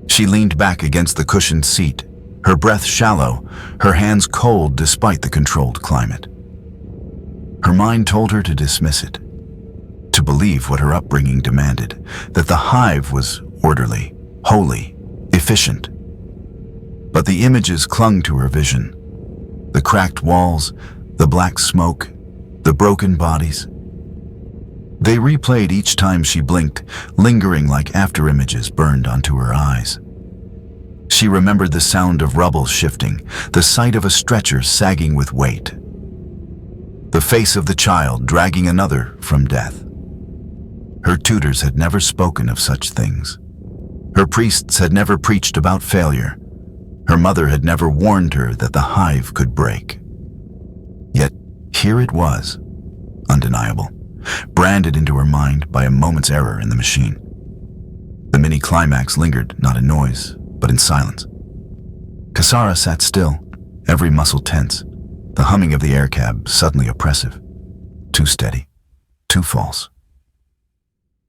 She leaned back against the cushioned seat, her breath shallow, her hands cold despite the controlled climate. Her mind told her to dismiss it, to believe what her upbringing demanded, that the hive was orderly, holy, efficient. But the images clung to her vision. The cracked walls, the black smoke, the broken bodies. They replayed each time she blinked, lingering like afterimages burned onto her eyes. She remembered the sound of rubble shifting, the sight of a stretcher sagging with weight, the face of the child dragging another from death. Her tutors had never spoken of such things. Her priests had never preached about failure. Her mother had never warned her that the hive could break. Yet here it was, undeniable, branded into her mind by a moment's error in the machine. The mini-climax lingered not in noise, but in silence. Casara sat still, every muscle tense, the humming of the air cab suddenly oppressive. Too steady, too false.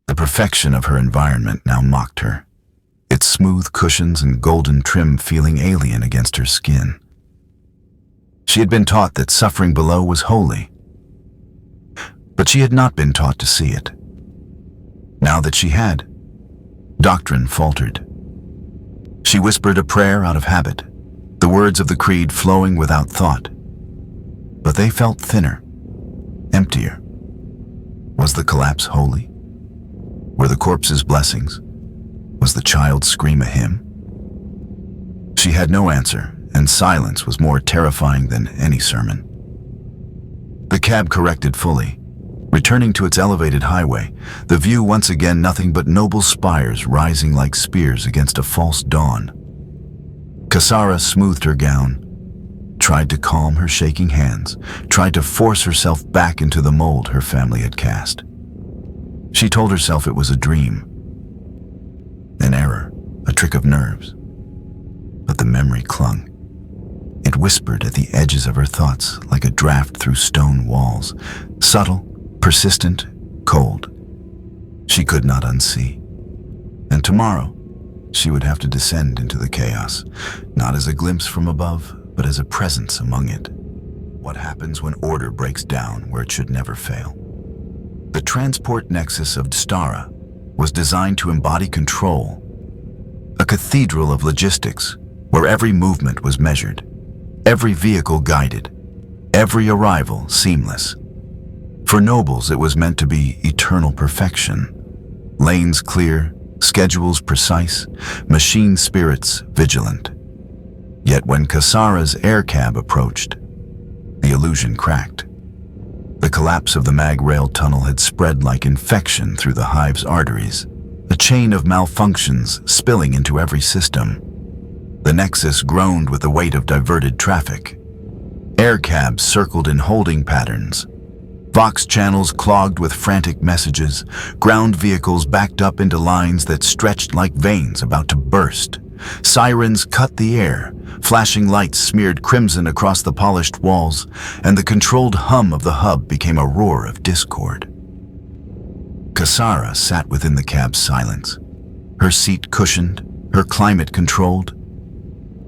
The perfection of her environment now mocked her, its smooth cushions and golden trim feeling alien against her skin. She had been taught that suffering below was holy, but she had not been taught to see it. Now that she had, doctrine faltered. She whispered a prayer out of habit, the words of the creed flowing without thought. But they felt thinner, emptier. Was the collapse holy? Were the corpse's blessings? Was the child's scream a hymn? She had no answer, and silence was more terrifying than any sermon. The cab corrected fully. Returning to its elevated highway, the view once again nothing but noble spires rising like spears against a false dawn. Casara smoothed her gown, tried to calm her shaking hands, tried to force herself back into the mold her family had cast. She told herself it was a dream, an error, a trick of nerves. But the memory clung. It whispered at the edges of her thoughts like a draft through stone walls, subtle, persistent, cold. She could not unsee. And tomorrow, she would have to descend into the chaos, not as a glimpse from above, but as a presence among it. What happens when order breaks down where it should never fail? The transport nexus of Dstara was designed to embody control, a cathedral of logistics where every movement was measured, every vehicle guided, every arrival seamless. For nobles, it was meant to be eternal perfection. Lanes clear, schedules precise, machine spirits vigilant. Yet when Casara's air cab approached, the illusion cracked. The collapse of the mag rail tunnel had spread like infection through the hive's arteries, a chain of malfunctions spilling into every system. The nexus groaned with the weight of diverted traffic. Air cabs circled in holding patterns, Vox channels clogged with frantic messages, ground vehicles backed up into lines that stretched like veins about to burst. Sirens cut the air, flashing lights smeared crimson across the polished walls, and the controlled hum of the hub became a roar of discord. Casara sat within the cab's silence, her seat cushioned, her climate controlled.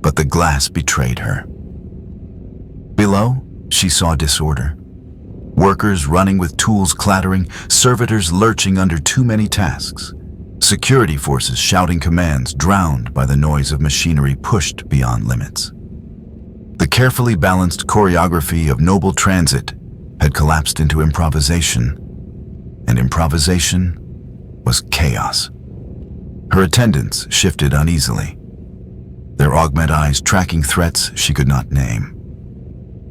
but the glass betrayed her. Below, she saw disorder. Workers running with tools clattering, servitors lurching under too many tasks, security forces shouting commands drowned by the noise of machinery pushed beyond limits. The carefully balanced choreography of noble transit had collapsed into improvisation, and improvisation was chaos. Her attendants shifted uneasily, their augment eyes tracking threats she could not name.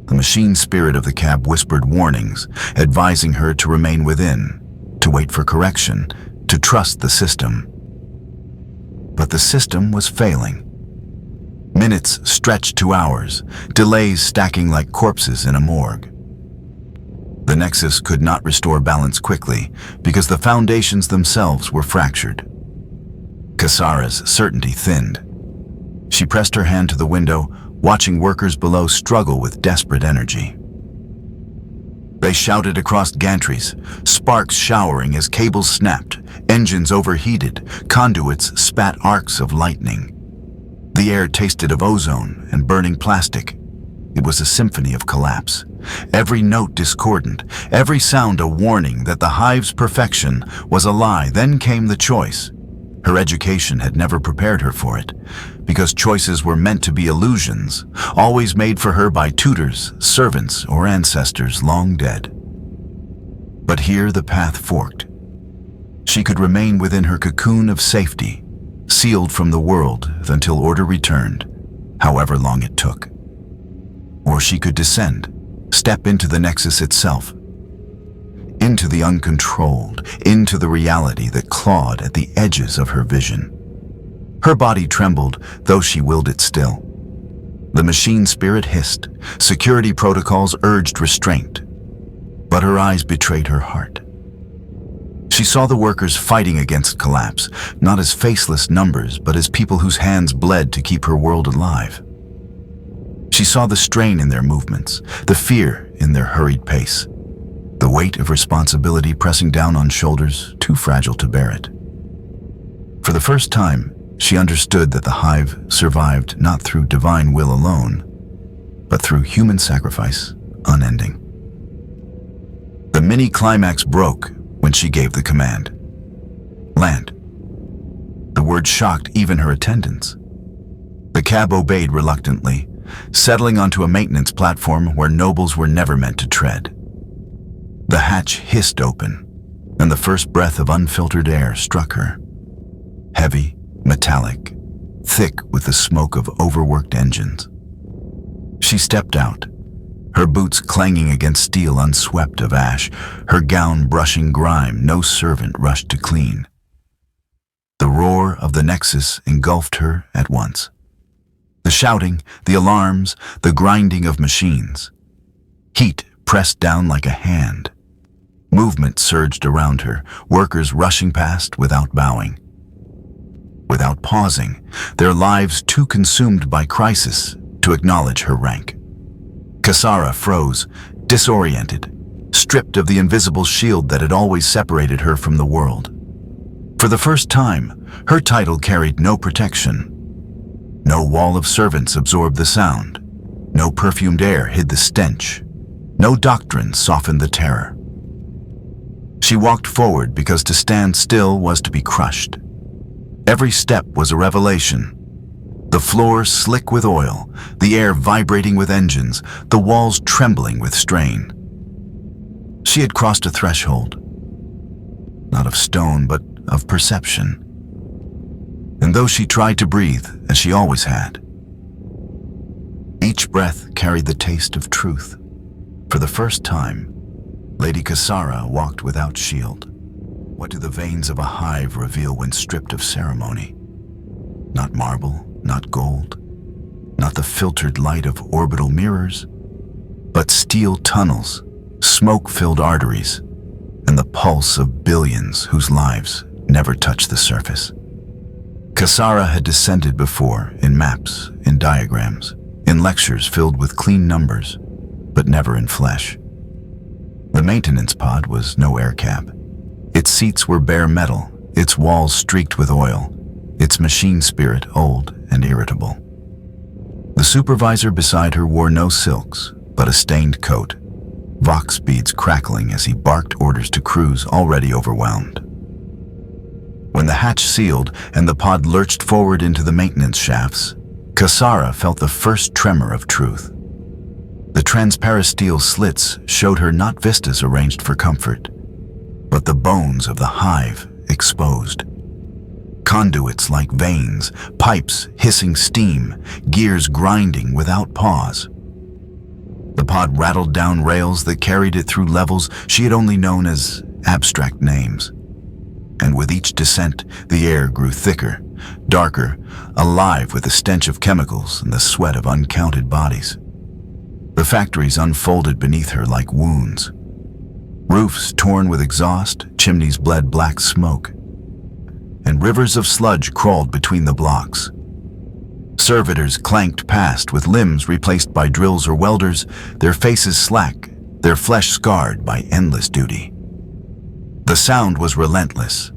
The machine spirit of the cab whispered warnings, advising her to remain within, to wait for correction, to trust the system. But the system was failing. Minutes stretched to hours, delays stacking like corpses in a morgue. The Nexus could not restore balance quickly because the foundations themselves were fractured. Casara's certainty thinned. She pressed her hand to the window, watching workers below struggle with desperate energy. They shouted across gantries, sparks showering as cables snapped, engines overheated, conduits spat arcs of lightning. The air tasted of ozone and burning plastic. It was a symphony of collapse. Every note discordant, every sound a warning that the hive's perfection was a lie. Then came the choice. Her education had never prepared her for it, because choices were meant to be illusions, always made for her by tutors, servants, or ancestors long dead. But here the path forked. She could remain within her cocoon of safety, sealed from the world until order returned, however long it took. Or she could descend, step into the Nexus itself, into the uncontrolled, into the reality that clawed at the edges of her vision. Her body trembled, though she willed it still. The machine spirit hissed, security protocols urged restraint, but her eyes betrayed her heart. She saw the workers fighting against collapse, not as faceless numbers, but as people whose hands bled to keep her world alive. She saw the strain in their movements, the fear in their hurried pace, the weight of responsibility pressing down on shoulders too fragile to bear it. For the first time, she understood that the hive survived not through divine will alone, but through human sacrifice unending. The mini-climax broke when she gave the command. Land. The word shocked even her attendants. The cab obeyed reluctantly, settling onto a maintenance platform where nobles were never meant to tread. The hatch hissed open, and the first breath of unfiltered air struck her. Heavy, metallic, thick with the smoke of overworked engines. She stepped out, her boots clanging against steel unswept of ash, her gown brushing grime no servant rushed to clean. The roar of the Nexus engulfed her at once. The shouting, the alarms, the grinding of machines. Heat pressed down like a hand. Movement surged around her, workers rushing past without bowing. Without pausing, their lives too consumed by crisis to acknowledge her rank. Casara froze, disoriented, stripped of the invisible shield that had always separated her from the world. For the first time, her title carried no protection. No wall of servants absorbed the sound. No perfumed air hid the stench. No doctrine softened the terror. She walked forward because to stand still was to be crushed. Every step was a revelation. The floor slick with oil, the air vibrating with engines, the walls trembling with strain. She had crossed a threshold, not of stone, but of perception. And though she tried to breathe, as she always had, each breath carried the taste of truth. For the first time, Lady Casara walked without shield. What do the veins of a hive reveal when stripped of ceremony? Not marble, not gold, not the filtered light of orbital mirrors, but steel tunnels, smoke-filled arteries, and the pulse of billions whose lives never touched the surface. Casara had descended before, in maps, in diagrams, in lectures filled with clean numbers, but never in flesh. The maintenance pod was no air cab. Its seats were bare metal, its walls streaked with oil, its machine spirit old and irritable. The supervisor beside her wore no silks, but a stained coat, vox beads crackling as he barked orders to crews already overwhelmed. When the hatch sealed and the pod lurched forward into the maintenance shafts, Casara felt the first tremor of truth. The transparasteel slits showed her not vistas arranged for comfort, but the bones of the hive exposed. Conduits like veins, pipes hissing steam, gears grinding without pause. The pod rattled down rails that carried it through levels she had only known as abstract names. And with each descent, the air grew thicker, darker, alive with the stench of chemicals and the sweat of uncounted bodies. The factories unfolded beneath her like wounds. Roofs torn with exhaust, chimneys bled black smoke, and rivers of sludge crawled between the blocks. Servitors clanked past with limbs replaced by drills or welders, their faces slack, their flesh scarred by endless duty. The sound was relentless.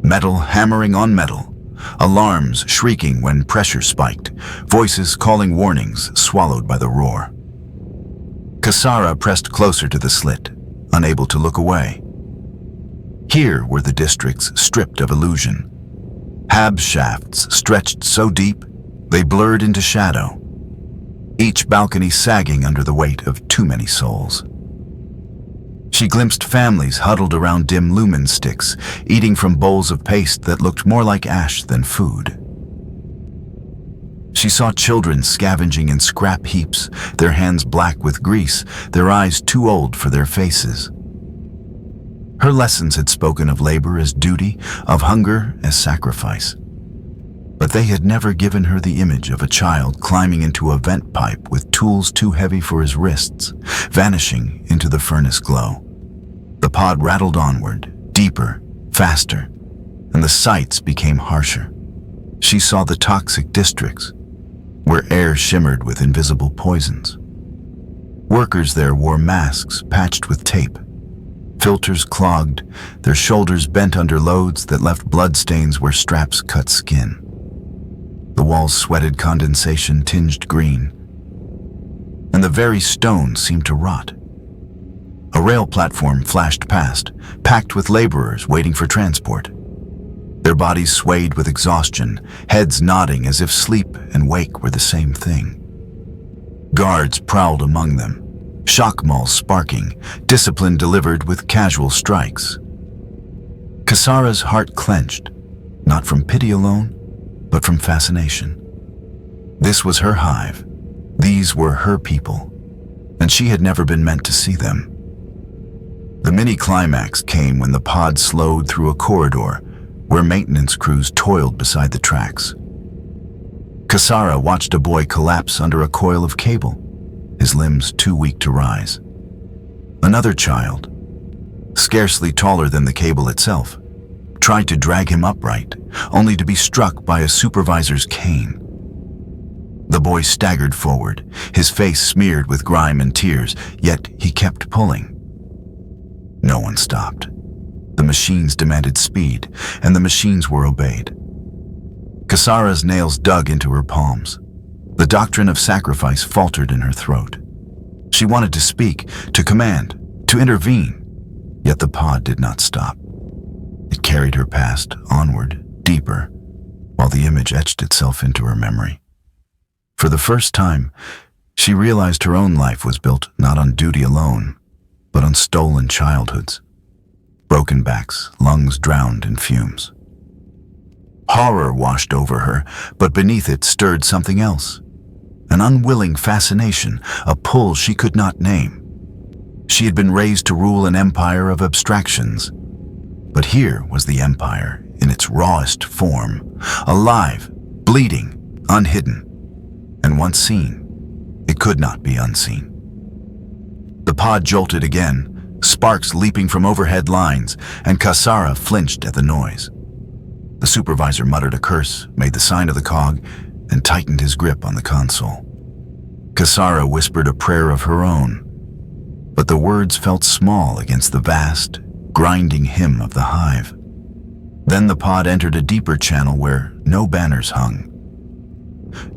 Metal hammering on metal, alarms shrieking when pressure spiked, voices calling warnings swallowed by the roar. Casara pressed closer to the slit, unable to look away. Here were the districts stripped of illusion. Hab shafts stretched so deep, they blurred into shadow, each balcony sagging under the weight of too many souls. She glimpsed families huddled around dim lumen sticks, eating from bowls of paste that looked more like ash than food. She saw children scavenging in scrap heaps, their hands black with grease, their eyes too old for their faces. Her lessons had spoken of labor as duty, of hunger as sacrifice. But they had never given her the image of a child climbing into a vent pipe with tools too heavy for his wrists, vanishing into the furnace glow. The pod rattled onward, deeper, faster, and the sights became harsher. She saw the toxic districts, where air shimmered with invisible poisons. Workers there wore masks patched with tape, filters clogged, their shoulders bent under loads that left bloodstains where straps cut skin. The walls sweated condensation tinged green, and the very stone seemed to rot. A rail platform flashed past, packed with laborers waiting for transport. Their bodies swayed with exhaustion, heads nodding as if sleep and wake were the same thing. Guards prowled among them, shock mauls sparking, discipline delivered with casual strikes. Casara's heart clenched, not from pity alone, but from fascination. This was her hive. These were her people, and she had never been meant to see them. The mini-climax came when the pod slowed through a corridor where maintenance crews toiled beside the tracks. Casara watched a boy collapse under a coil of cable, his limbs too weak to rise. Another child, scarcely taller than the cable itself, tried to drag him upright, only to be struck by a supervisor's cane. The boy staggered forward, his face smeared with grime and tears, yet he kept pulling. No one stopped. The machines demanded speed, and the machines were obeyed. Casara's nails dug into her palms. The doctrine of sacrifice faltered in her throat. She wanted to speak, to command, to intervene, yet the pod did not stop. It carried her past, onward, deeper, while the image etched itself into her memory. For the first time, she realized her own life was built not on duty alone, but on stolen childhoods. Broken backs, lungs drowned in fumes. Horror washed over her, but beneath it stirred something else. An unwilling fascination, a pull she could not name. She had been raised to rule an empire of abstractions. But here was the empire in its rawest form, alive, bleeding, unhidden. And once seen, it could not be unseen. The pod jolted again, sparks leaping from overhead lines, and Casara flinched at the noise. The supervisor muttered a curse, made the sign of the cog, and tightened his grip on the console. Casara whispered a prayer of her own, but the words felt small against the vast, grinding hymn of the hive. Then the pod entered a deeper channel where no banners hung.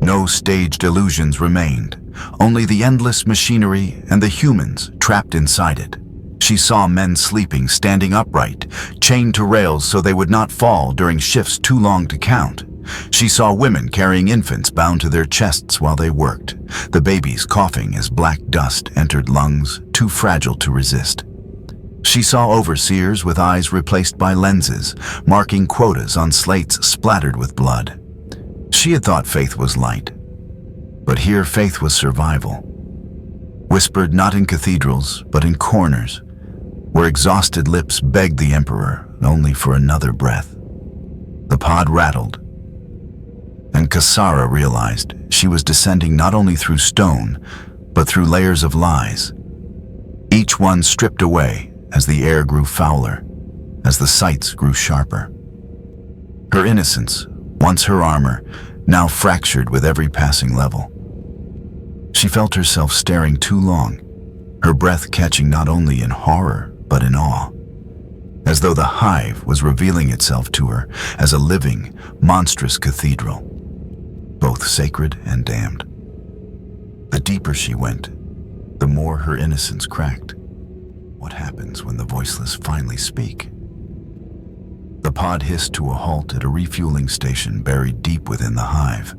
No staged illusions remained, only the endless machinery and the humans trapped inside it. She saw men sleeping, standing upright, chained to rails so they would not fall during shifts too long to count. She saw women carrying infants bound to their chests while they worked, the babies coughing as black dust entered lungs too fragile to resist. She saw overseers with eyes replaced by lenses, marking quotas on slates splattered with blood. She had thought faith was light, but here faith was survival. Whispered not in cathedrals, but in corners, where exhausted lips begged the Emperor only for another breath. The pod rattled, and Casara realized she was descending not only through stone, but through layers of lies, each one stripped away as the air grew fouler, as the sights grew sharper. Her innocence, once her armor, now fractured with every passing level. She felt herself staring too long, her breath catching not only in horror, but in awe, as though the hive was revealing itself to her as a living, monstrous cathedral, both sacred and damned. The deeper she went, the more her innocence cracked. What happens when the voiceless finally speak? The pod hissed to a halt at a refueling station buried deep within the hive.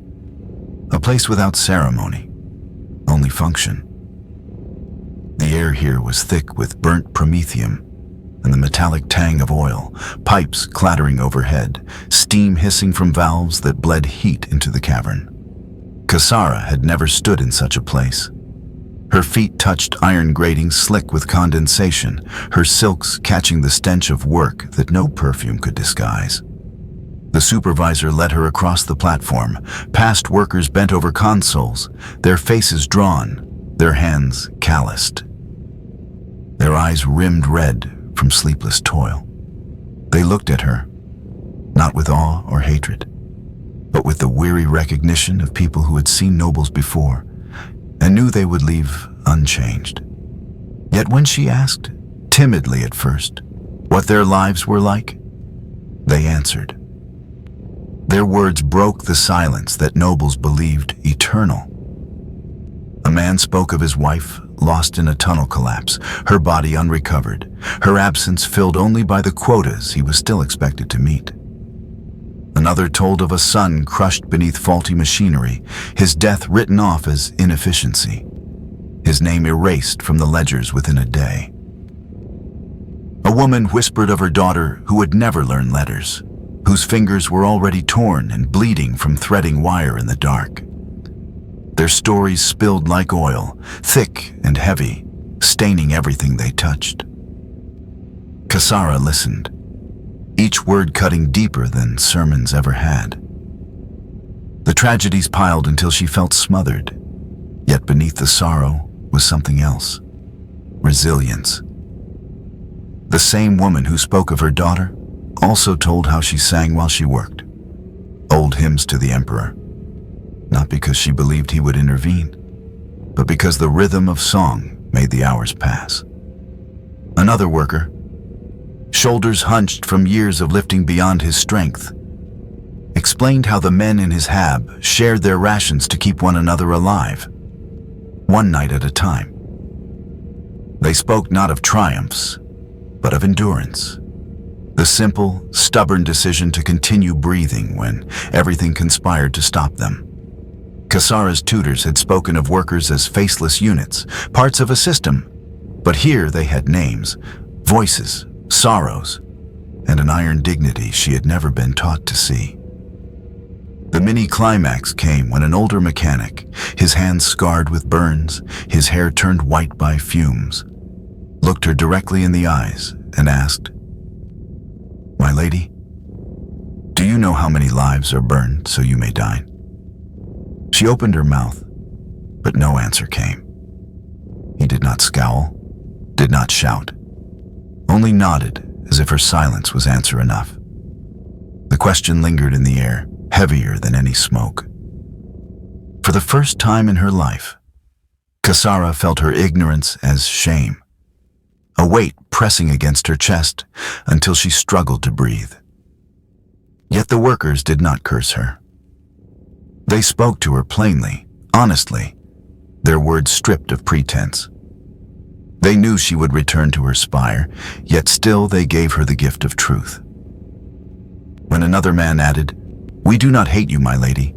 A place without ceremony, only function. The air here was thick with burnt promethium and the metallic tang of oil, pipes clattering overhead, steam hissing from valves that bled heat into the cavern. Casara had never stood in such a place. Her feet touched iron gratings slick with condensation, her silks catching the stench of work that no perfume could disguise. The supervisor led her across the platform, past workers bent over consoles, their faces drawn, their hands calloused. Their eyes rimmed red from sleepless toil. They looked at her, not with awe or hatred, but with the weary recognition of people who had seen nobles before and knew they would leave unchanged. Yet when she asked, timidly at first, what their lives were like, they answered. Their words broke the silence that nobles believed eternal. A man spoke of his wife lost in a tunnel collapse, her body unrecovered, her absence filled only by the quotas he was still expected to meet. Another told of a son crushed beneath faulty machinery, his death written off as inefficiency, his name erased from the ledgers within a day. A woman whispered of her daughter who would never learn letters, whose fingers were already torn and bleeding from threading wire in the dark. Their stories spilled like oil, thick and heavy, staining everything they touched. Casara listened, each word cutting deeper than sermons ever had. The tragedies piled until she felt smothered, yet beneath the sorrow was something else, resilience. The same woman who spoke of her daughter also told how she sang while she worked, old hymns to the Emperor, not because she believed he would intervene, but because the rhythm of song made the hours pass. Another worker, shoulders hunched from years of lifting beyond his strength, explained how the men in his hab shared their rations to keep one another alive, one night at a time. They spoke not of triumphs, but of endurance, the simple, stubborn decision to continue breathing when everything conspired to stop them. Casara's tutors had spoken of workers as faceless units, parts of a system, but here they had names, voices, sorrows, and an iron dignity she had never been taught to see. The mini-climax came when an older mechanic, his hands scarred with burns, his hair turned white by fumes, looked her directly in the eyes and asked, "My lady, do you know how many lives are burned so you may dine?" She opened her mouth, but no answer came. He did not scowl, did not shout, only nodded as if her silence was answer enough. The question lingered in the air, heavier than any smoke. For the first time in her life, Casara felt her ignorance as shame, a weight pressing against her chest until she struggled to breathe. Yet the workers did not curse her. They spoke to her plainly, honestly, their words stripped of pretense. They knew she would return to her spire, yet still they gave her the gift of truth. When another man added, "We do not hate you, my lady.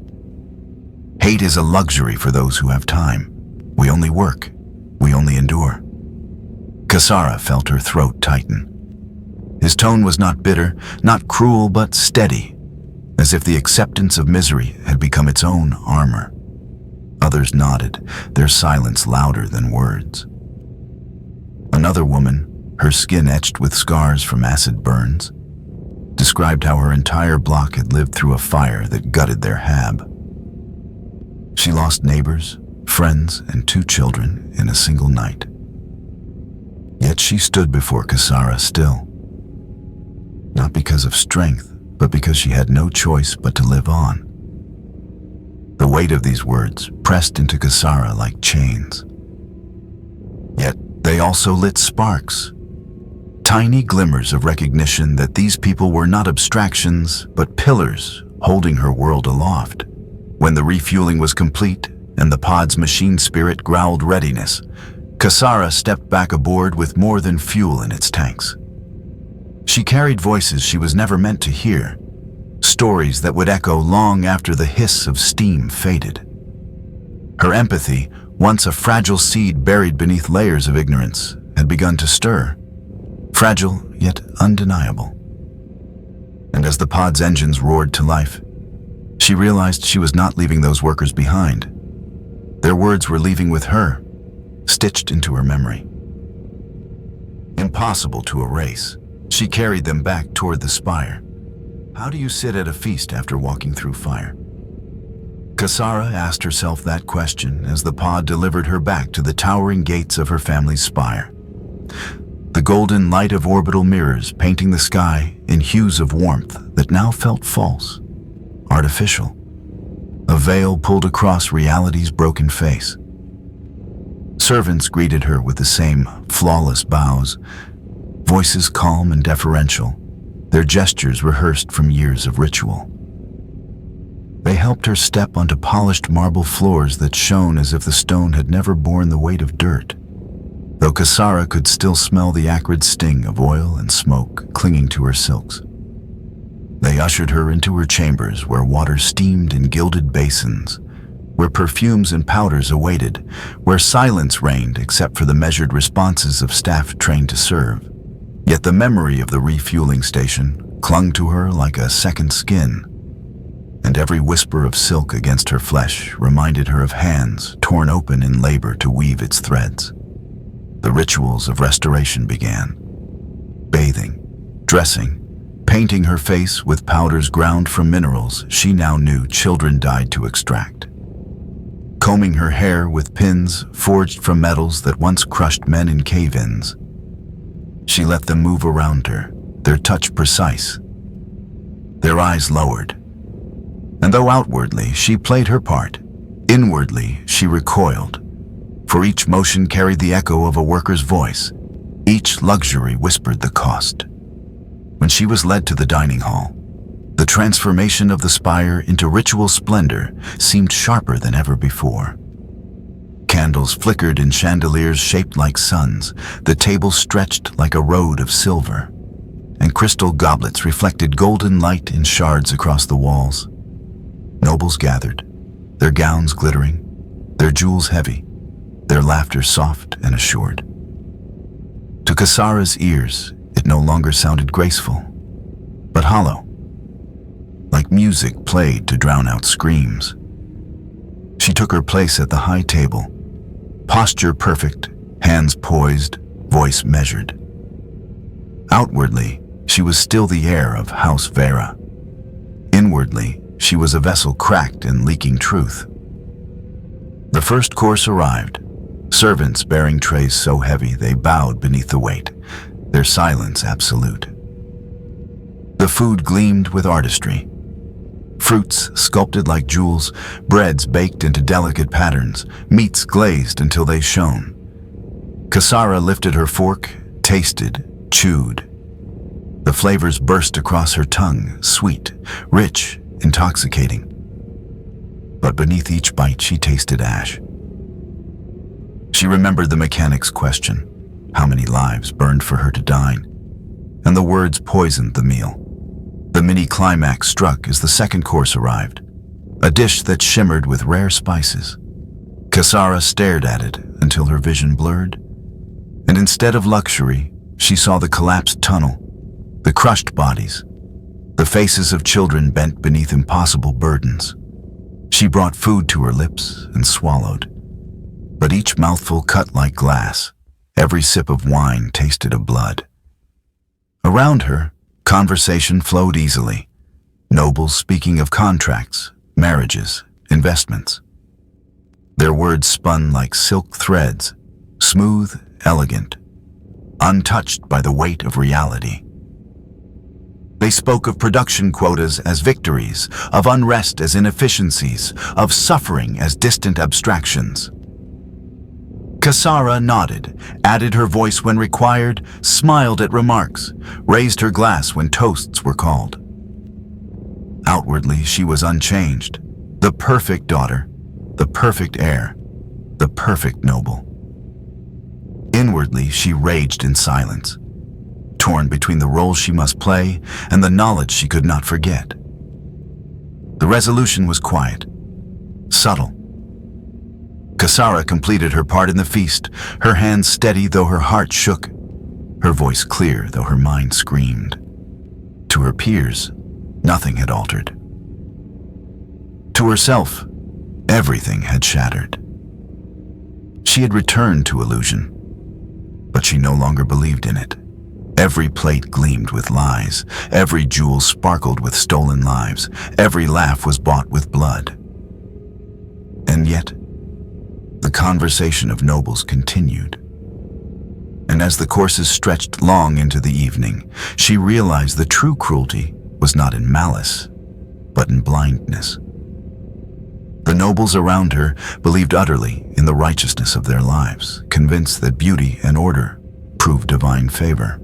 Hate is a luxury for those who have time. We only work. We only endure." Casara felt her throat tighten. His tone was not bitter, not cruel, but steady, as if the acceptance of misery had become its own armor. Others nodded, their silence louder than words. Another woman, her skin etched with scars from acid burns, described how her entire block had lived through a fire that gutted their hab. She lost neighbors, friends, and 2 children in a single night. Yet she stood before Casara still, not because of strength, but because she had no choice but to live on. The weight of these words pressed into Casara like chains. Yet they also lit sparks, tiny glimmers of recognition that these people were not abstractions, but pillars holding her world aloft. When the refueling was complete and the pod's machine spirit growled readiness, Casara stepped back aboard with more than fuel in its tanks. She carried voices she was never meant to hear, stories that would echo long after the hiss of steam faded. Her empathy, once a fragile seed buried beneath layers of ignorance, had begun to stir, fragile yet undeniable. And as the pod's engines roared to life, she realized she was not leaving those workers behind. Their words were leaving with her, stitched into her memory. Impossible to erase, she carried them back toward the spire. How do you sit at a feast after walking through fire? Casara asked herself that question as the pod delivered her back to the towering gates of her family's spire. The golden light of orbital mirrors painting the sky in hues of warmth that now felt false, artificial. A veil pulled across reality's broken face. Servants greeted her with the same flawless bows, voices calm and deferential, their gestures rehearsed from years of ritual. They helped her step onto polished marble floors that shone as if the stone had never borne the weight of dirt, though Casara could still smell the acrid sting of oil and smoke clinging to her silks. They ushered her into her chambers where water steamed in gilded basins, where perfumes and powders awaited, where silence reigned except for the measured responses of staff trained to serve. Yet the memory of the refueling station clung to her like a second skin, and every whisper of silk against her flesh reminded her of hands torn open in labor to weave its threads. The rituals of restoration began. Bathing, dressing, painting her face with powders ground from minerals she now knew children died to extract. Combing her hair with pins forged from metals that once crushed men in cave-ins. She let them move around her, their touch precise, their eyes lowered. And though outwardly she played her part, inwardly she recoiled, for each motion carried the echo of a worker's voice, each luxury whispered the cost. When she was led to the dining hall, the transformation of the spire into ritual splendor seemed sharper than ever before. Candles flickered in chandeliers shaped like suns, the table stretched like a road of silver, and crystal goblets reflected golden light in shards across the walls. Nobles gathered, their gowns glittering, their jewels heavy, their laughter soft and assured. To Casara's ears, it no longer sounded graceful, but hollow, like music played to drown out screams. She took her place at the high table, posture perfect, hands poised, voice measured. Outwardly, she was still the heir of House Vera. Inwardly, she was a vessel cracked and leaking truth. The first course arrived, servants bearing trays so heavy they bowed beneath the weight, their silence absolute. The food gleamed with artistry. Fruits sculpted like jewels, breads baked into delicate patterns, meats glazed until they shone. Casara lifted her fork, tasted, chewed. The flavors burst across her tongue, sweet, rich, intoxicating. but beneath each bite she tasted ash. She remembered the mechanic's question, how many lives burned for her to dine, and the words poisoned the meal. The mini-climax struck as the second course arrived, a dish that shimmered with rare spices. Casara stared at it until her vision blurred, and instead of luxury, she saw the collapsed tunnel, the crushed bodies, the faces of children bent beneath impossible burdens. She brought food to her lips and swallowed, but each mouthful cut like glass. Every sip of wine tasted of blood. Around her, conversation flowed easily. Nobles speaking of contracts, marriages, investments. Their words spun like silk threads, smooth, elegant, untouched by the weight of reality. They spoke of production quotas as victories, of unrest as inefficiencies, of suffering as distant abstractions. Casara nodded, added her voice when required, smiled at remarks, raised her glass when toasts were called. Outwardly, she was unchanged, the perfect daughter, the perfect heir, the perfect noble. Inwardly, she raged in silence, torn between the role she must play and the knowledge she could not forget. The resolution was quiet, subtle. Casara completed her part in the feast, her hands steady though her heart shook, her voice clear though her mind screamed. To her peers, nothing had altered. To herself, everything had shattered. She had returned to illusion, but she no longer believed in it. Every plate gleamed with lies, every jewel sparkled with stolen lives, every laugh was bought with blood. And yet, the conversation of nobles continued. And as the courses stretched long into the evening, she realized the true cruelty was not in malice, but in blindness. The nobles around her believed utterly in the righteousness of their lives, convinced that beauty and order proved divine favor.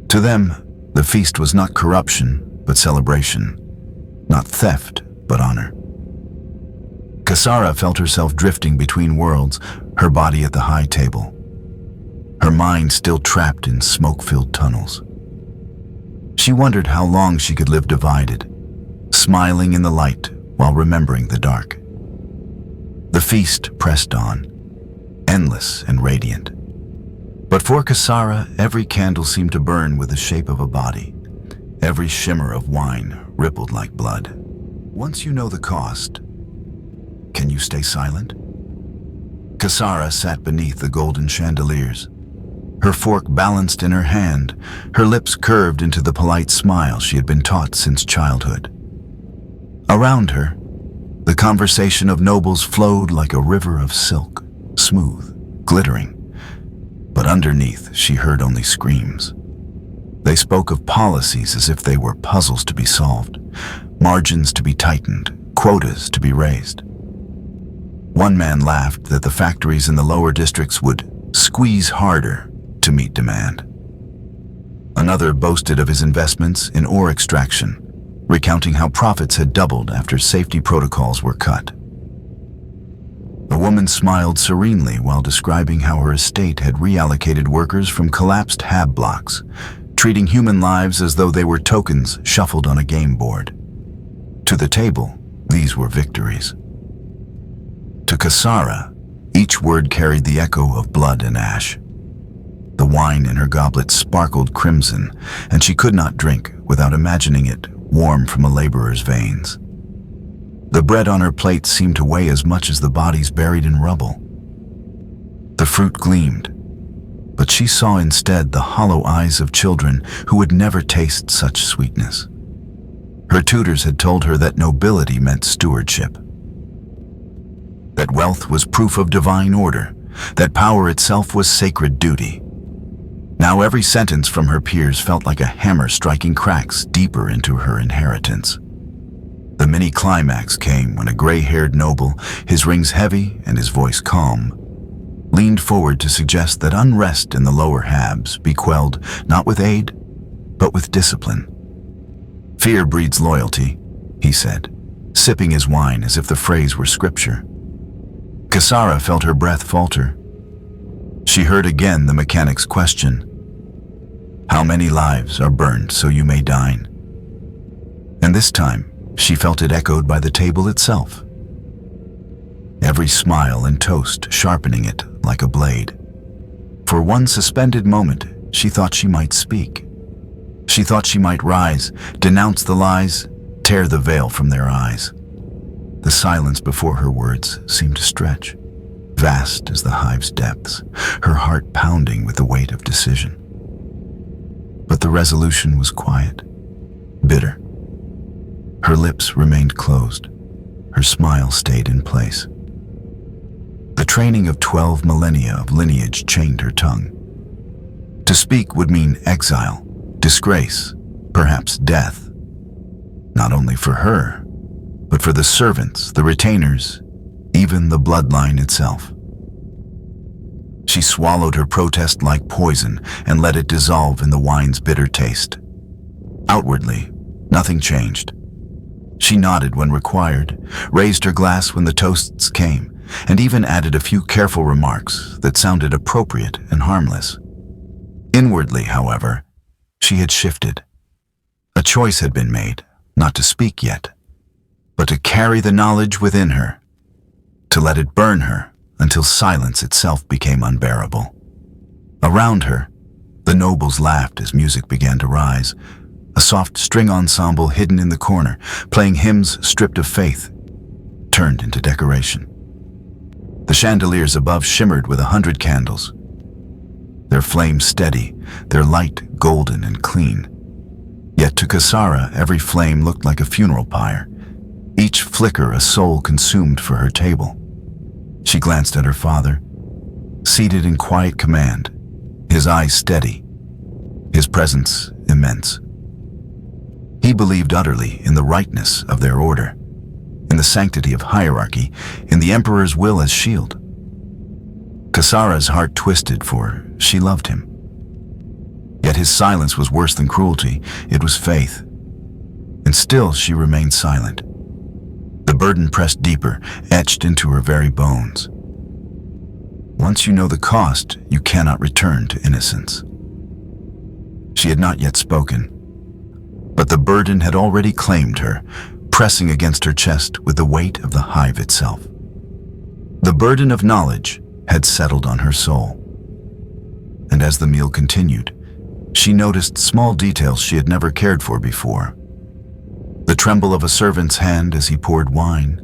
To them, the feast was not corruption, but celebration, not theft, but honor. Casara felt herself drifting between worlds, her body at the high table, her mind still trapped in smoke-filled tunnels. She wondered how long she could live divided, smiling in the light while remembering the dark. The feast pressed on, endless and radiant. But for Casara, every candle seemed to burn with the shape of a body. Every shimmer of wine rippled like blood. Once you know the cost, can you stay silent? Casara sat beneath the golden chandeliers, her fork balanced in her hand, her lips curved into the polite smile she had been taught since childhood. Around her, the conversation of nobles flowed like a river of silk, smooth, glittering. But underneath, she heard only screams. They spoke of policies as if they were puzzles to be solved, margins to be tightened, quotas to be raised. One man laughed that the factories in the lower districts would squeeze harder to meet demand. Another boasted of his investments in ore extraction, recounting how profits had doubled after safety protocols were cut. A woman smiled serenely while describing how her estate had reallocated workers from collapsed hab blocks, treating human lives as though they were tokens shuffled on a game board. To the table, these were victories. To Casara, each word carried the echo of blood and ash. The wine in her goblet sparkled crimson, and she could not drink without imagining it warm from a laborer's veins. The bread on her plate seemed to weigh as much as the bodies buried in rubble. The fruit gleamed, but she saw instead the hollow eyes of children who would never taste such sweetness. Her tutors had told her that nobility meant stewardship, that wealth was proof of divine order, that power itself was sacred duty. Now every sentence from her peers felt like a hammer striking cracks deeper into her inheritance. The mini-climax came when a gray-haired noble, his rings heavy and his voice calm, leaned forward to suggest that unrest in the lower habs be quelled not with aid, but with discipline. Fear breeds loyalty, he said, sipping his wine as if the phrase were scripture. Casara felt her breath falter. She heard again the mechanic's question, "How many lives are burned so you may dine?" And this time, she felt it echoed by the table itself. Every smile and toast sharpening it like a blade. For one suspended moment, she thought she might speak. She thought she might rise, denounce the lies, tear the veil from their eyes. The silence before her words seemed to stretch, vast as the hive's depths, her heart pounding with the weight of decision. But the resolution was quiet, bitter. Her lips remained closed. Her smile stayed in place. The training of 12 millennia of lineage chained her tongue. To speak would mean exile, disgrace, perhaps death. Not only for her, but for the servants, the retainers, even the bloodline itself. She swallowed her protest like poison and let it dissolve in the wine's bitter taste. Outwardly, nothing changed. She nodded when required, raised her glass when the toasts came, and even added a few careful remarks that sounded appropriate and harmless. Inwardly, however, she had shifted. A choice had been made, not to speak yet, but to carry the knowledge within her, to let it burn her until silence itself became unbearable. Around her, the nobles laughed as music began to rise, a soft string ensemble hidden in the corner, playing hymns stripped of faith, turned into decoration. The chandeliers above shimmered with 100 candles, their flames steady, their light golden and clean. Yet to Casara, every flame looked like a funeral pyre, each flicker a soul consumed for her table. She glanced at her father, seated in quiet command, his eyes steady, his presence immense. He believed utterly in the rightness of their order, in the sanctity of hierarchy, in the emperor's will as shield. Casara's heart twisted, for she loved him. Yet his silence was worse than cruelty, it was faith. And still she remained silent. The burden pressed deeper, etched into her very bones. Once you know the cost, you cannot return to innocence. She had not yet spoken, but the burden had already claimed her, pressing against her chest with the weight of the hive itself. The burden of knowledge had settled on her soul. And as the meal continued, she noticed small details she had never cared for before. The tremble of a servant's hand as he poured wine,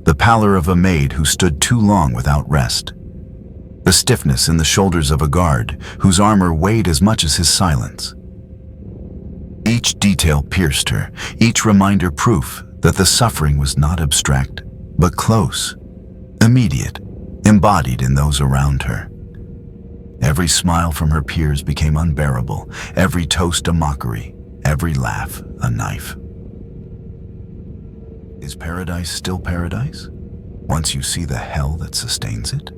the pallor of a maid who stood too long without rest, the stiffness in the shoulders of a guard whose armor weighed as much as his silence. Each detail pierced her, each reminder proof that the suffering was not abstract, but close, immediate, embodied in those around her. Every smile from her peers became unbearable, every toast a mockery, every laugh a knife. Is paradise still paradise, once you see the hell that sustains it?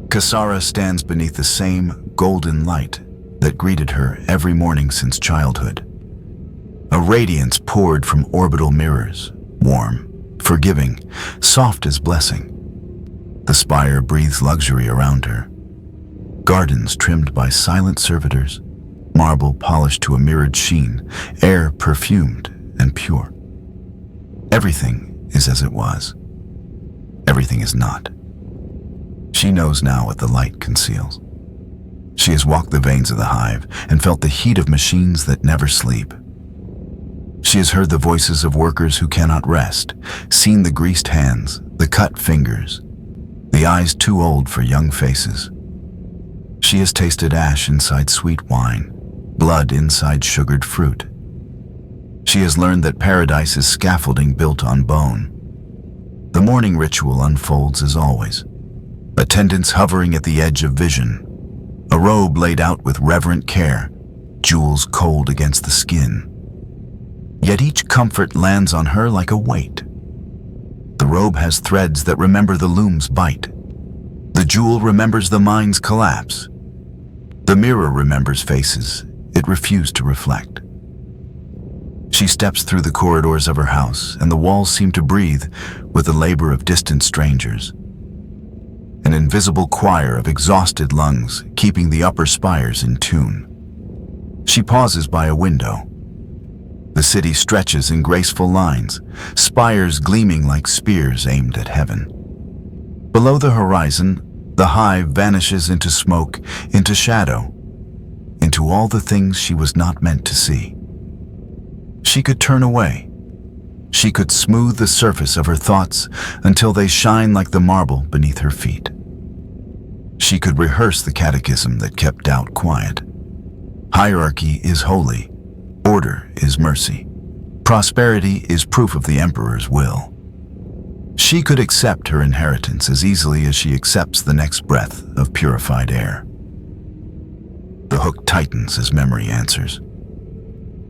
Casara stands beneath the same golden light that greeted her every morning since childhood. A radiance poured from orbital mirrors, warm, forgiving, soft as blessing. The spire breathes luxury around her. Gardens trimmed by silent servitors, marble polished to a mirrored sheen, air perfumed and pure. Everything is as it was. Everything is not. She knows now what the light conceals. She has walked the veins of the hive and felt the heat of machines that never sleep. She has heard the voices of workers who cannot rest, seen the greased hands, the cut fingers, the eyes too old for young faces. She has tasted ash inside sweet wine, blood inside sugared fruit. She has learned that paradise is scaffolding built on bone. The morning ritual unfolds as always, attendants hovering at the edge of vision, a robe laid out with reverent care, jewels cold against the skin. Yet each comfort lands on her like a weight. The robe has threads that remember the loom's bite. The jewel remembers the mind's collapse. The mirror remembers faces it refused to reflect. She steps through the corridors of her house, and the walls seem to breathe with the labor of distant strangers. An invisible choir of exhausted lungs keeping the upper spires in tune. She pauses by a window. The city stretches in graceful lines, spires gleaming like spears aimed at heaven. Below the horizon, the hive vanishes into smoke, into shadow, into all the things she was not meant to see. She could turn away. She could smooth the surface of her thoughts until they shine like the marble beneath her feet. She could rehearse the catechism that kept doubt quiet. Hierarchy is holy. Order is mercy. Prosperity is proof of the emperor's will. She could accept her inheritance as easily as she accepts the next breath of purified air. The hook tightens as memory answers.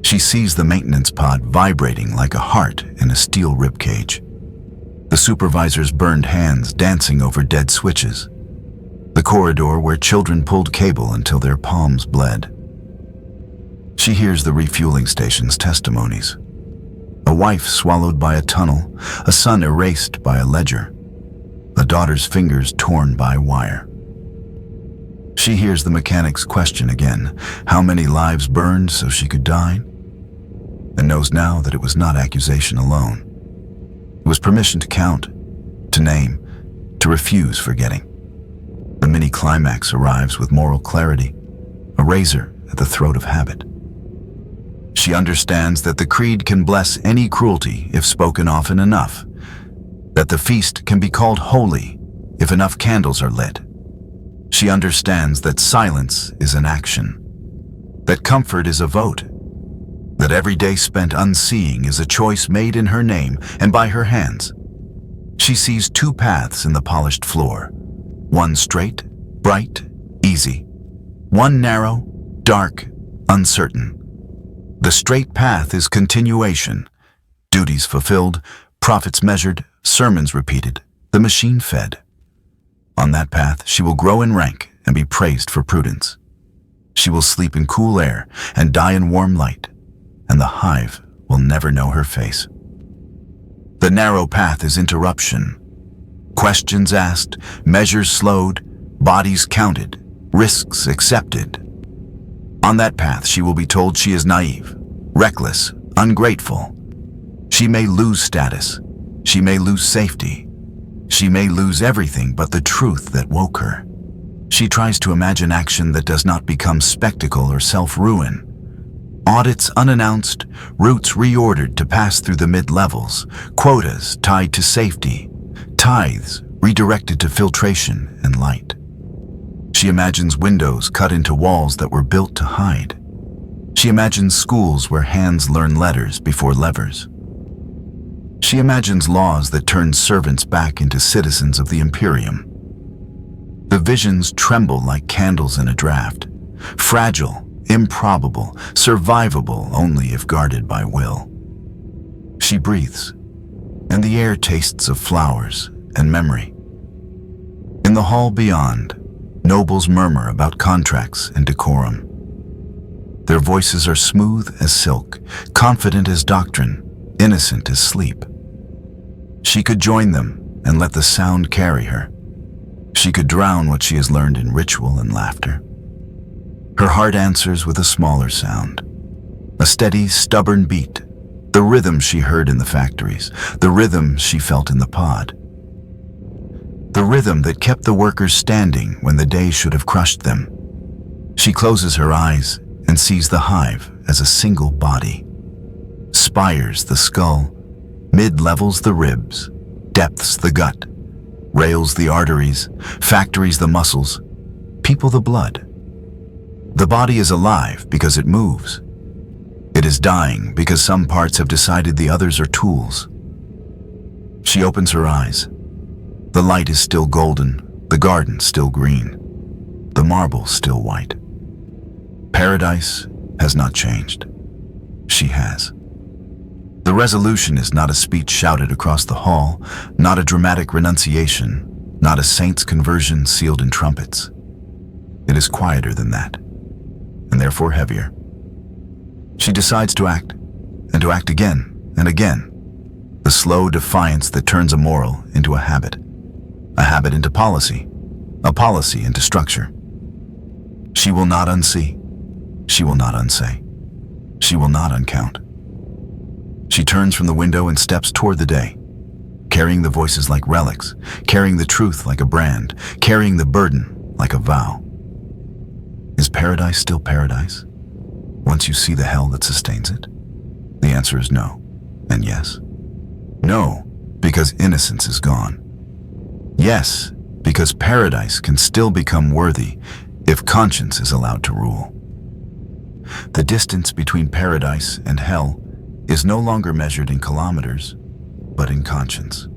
She sees the maintenance pod vibrating like a heart in a steel ribcage. The supervisor's burned hands dancing over dead switches. The corridor where children pulled cable until their palms bled. She hears the refueling station's testimonies. A wife swallowed by a tunnel, a son erased by a ledger, a daughter's fingers torn by wire. She hears the mechanic's question again, how many lives burned so she could die? And knows now that it was not accusation alone. It was permission to count, to name, to refuse forgetting. The mini-climax arrives with moral clarity, a razor at the throat of habit. She understands that the creed can bless any cruelty if spoken often enough, that the feast can be called holy if enough candles are lit. She understands that silence is an action, that comfort is a vote, that every day spent unseeing is a choice made in her name and by her hands. She sees two paths in the polished floor, one straight, bright, easy, one narrow, dark, uncertain. The straight path is continuation, duties fulfilled, profits measured, sermons repeated, the machine fed. On that path, she will grow in rank and be praised for prudence. She will sleep in cool air and die in warm light, and the hive will never know her face. The narrow path is interruption. Questions asked, measures slowed, bodies counted, risks accepted. On that path, she will be told she is naive, reckless, ungrateful. She may lose status. She may lose safety. She may lose everything but the truth that woke her. She tries to imagine action that does not become spectacle or self-ruin. Audits unannounced, routes reordered to pass through the mid-levels, quotas tied to safety, tithes redirected to filtration and light. She imagines windows cut into walls that were built to hide. She imagines schools where hands learn letters before levers. She imagines laws that turn servants back into citizens of the Imperium. The visions tremble like candles in a draft, fragile, improbable, survivable only if guarded by will. She breathes, and the air tastes of flowers and memory. In the hall beyond, nobles murmur about contracts and decorum. Their voices are smooth as silk, confident as doctrine, innocent as sleep. She could join them and let the sound carry her. She could drown what she has learned in ritual and laughter. Her heart answers with a smaller sound, a steady, stubborn beat, the rhythm she heard in the factories, the rhythm she felt in the pod. The rhythm that kept the workers standing when the day should have crushed them. She closes her eyes and sees the hive as a single body. Spires the skull, mid-levels the ribs, depths the gut, rails the arteries, factories the muscles, people the blood. The body is alive because it moves. It is dying because some parts have decided the others are tools. She opens her eyes. The light is still golden, the garden still green, the marble still white. Paradise has not changed. She has. The resolution is not a speech shouted across the hall, not a dramatic renunciation, not a saint's conversion sealed in trumpets. It is quieter than that, and therefore heavier. She decides to act, and to act again and again. The slow defiance that turns a moral into a habit into policy, a policy into structure. She will not unsee. She will not unsay. She will not uncount. She turns from the window and steps toward the day, carrying the voices like relics, carrying the truth like a brand, carrying the burden like a vow. Is paradise still paradise once you see the hell that sustains it? The answer is no, and yes. No, because innocence is gone. Yes, because paradise can still become worthy if conscience is allowed to rule. The distance between paradise and hell is no longer measured in kilometers, but in conscience.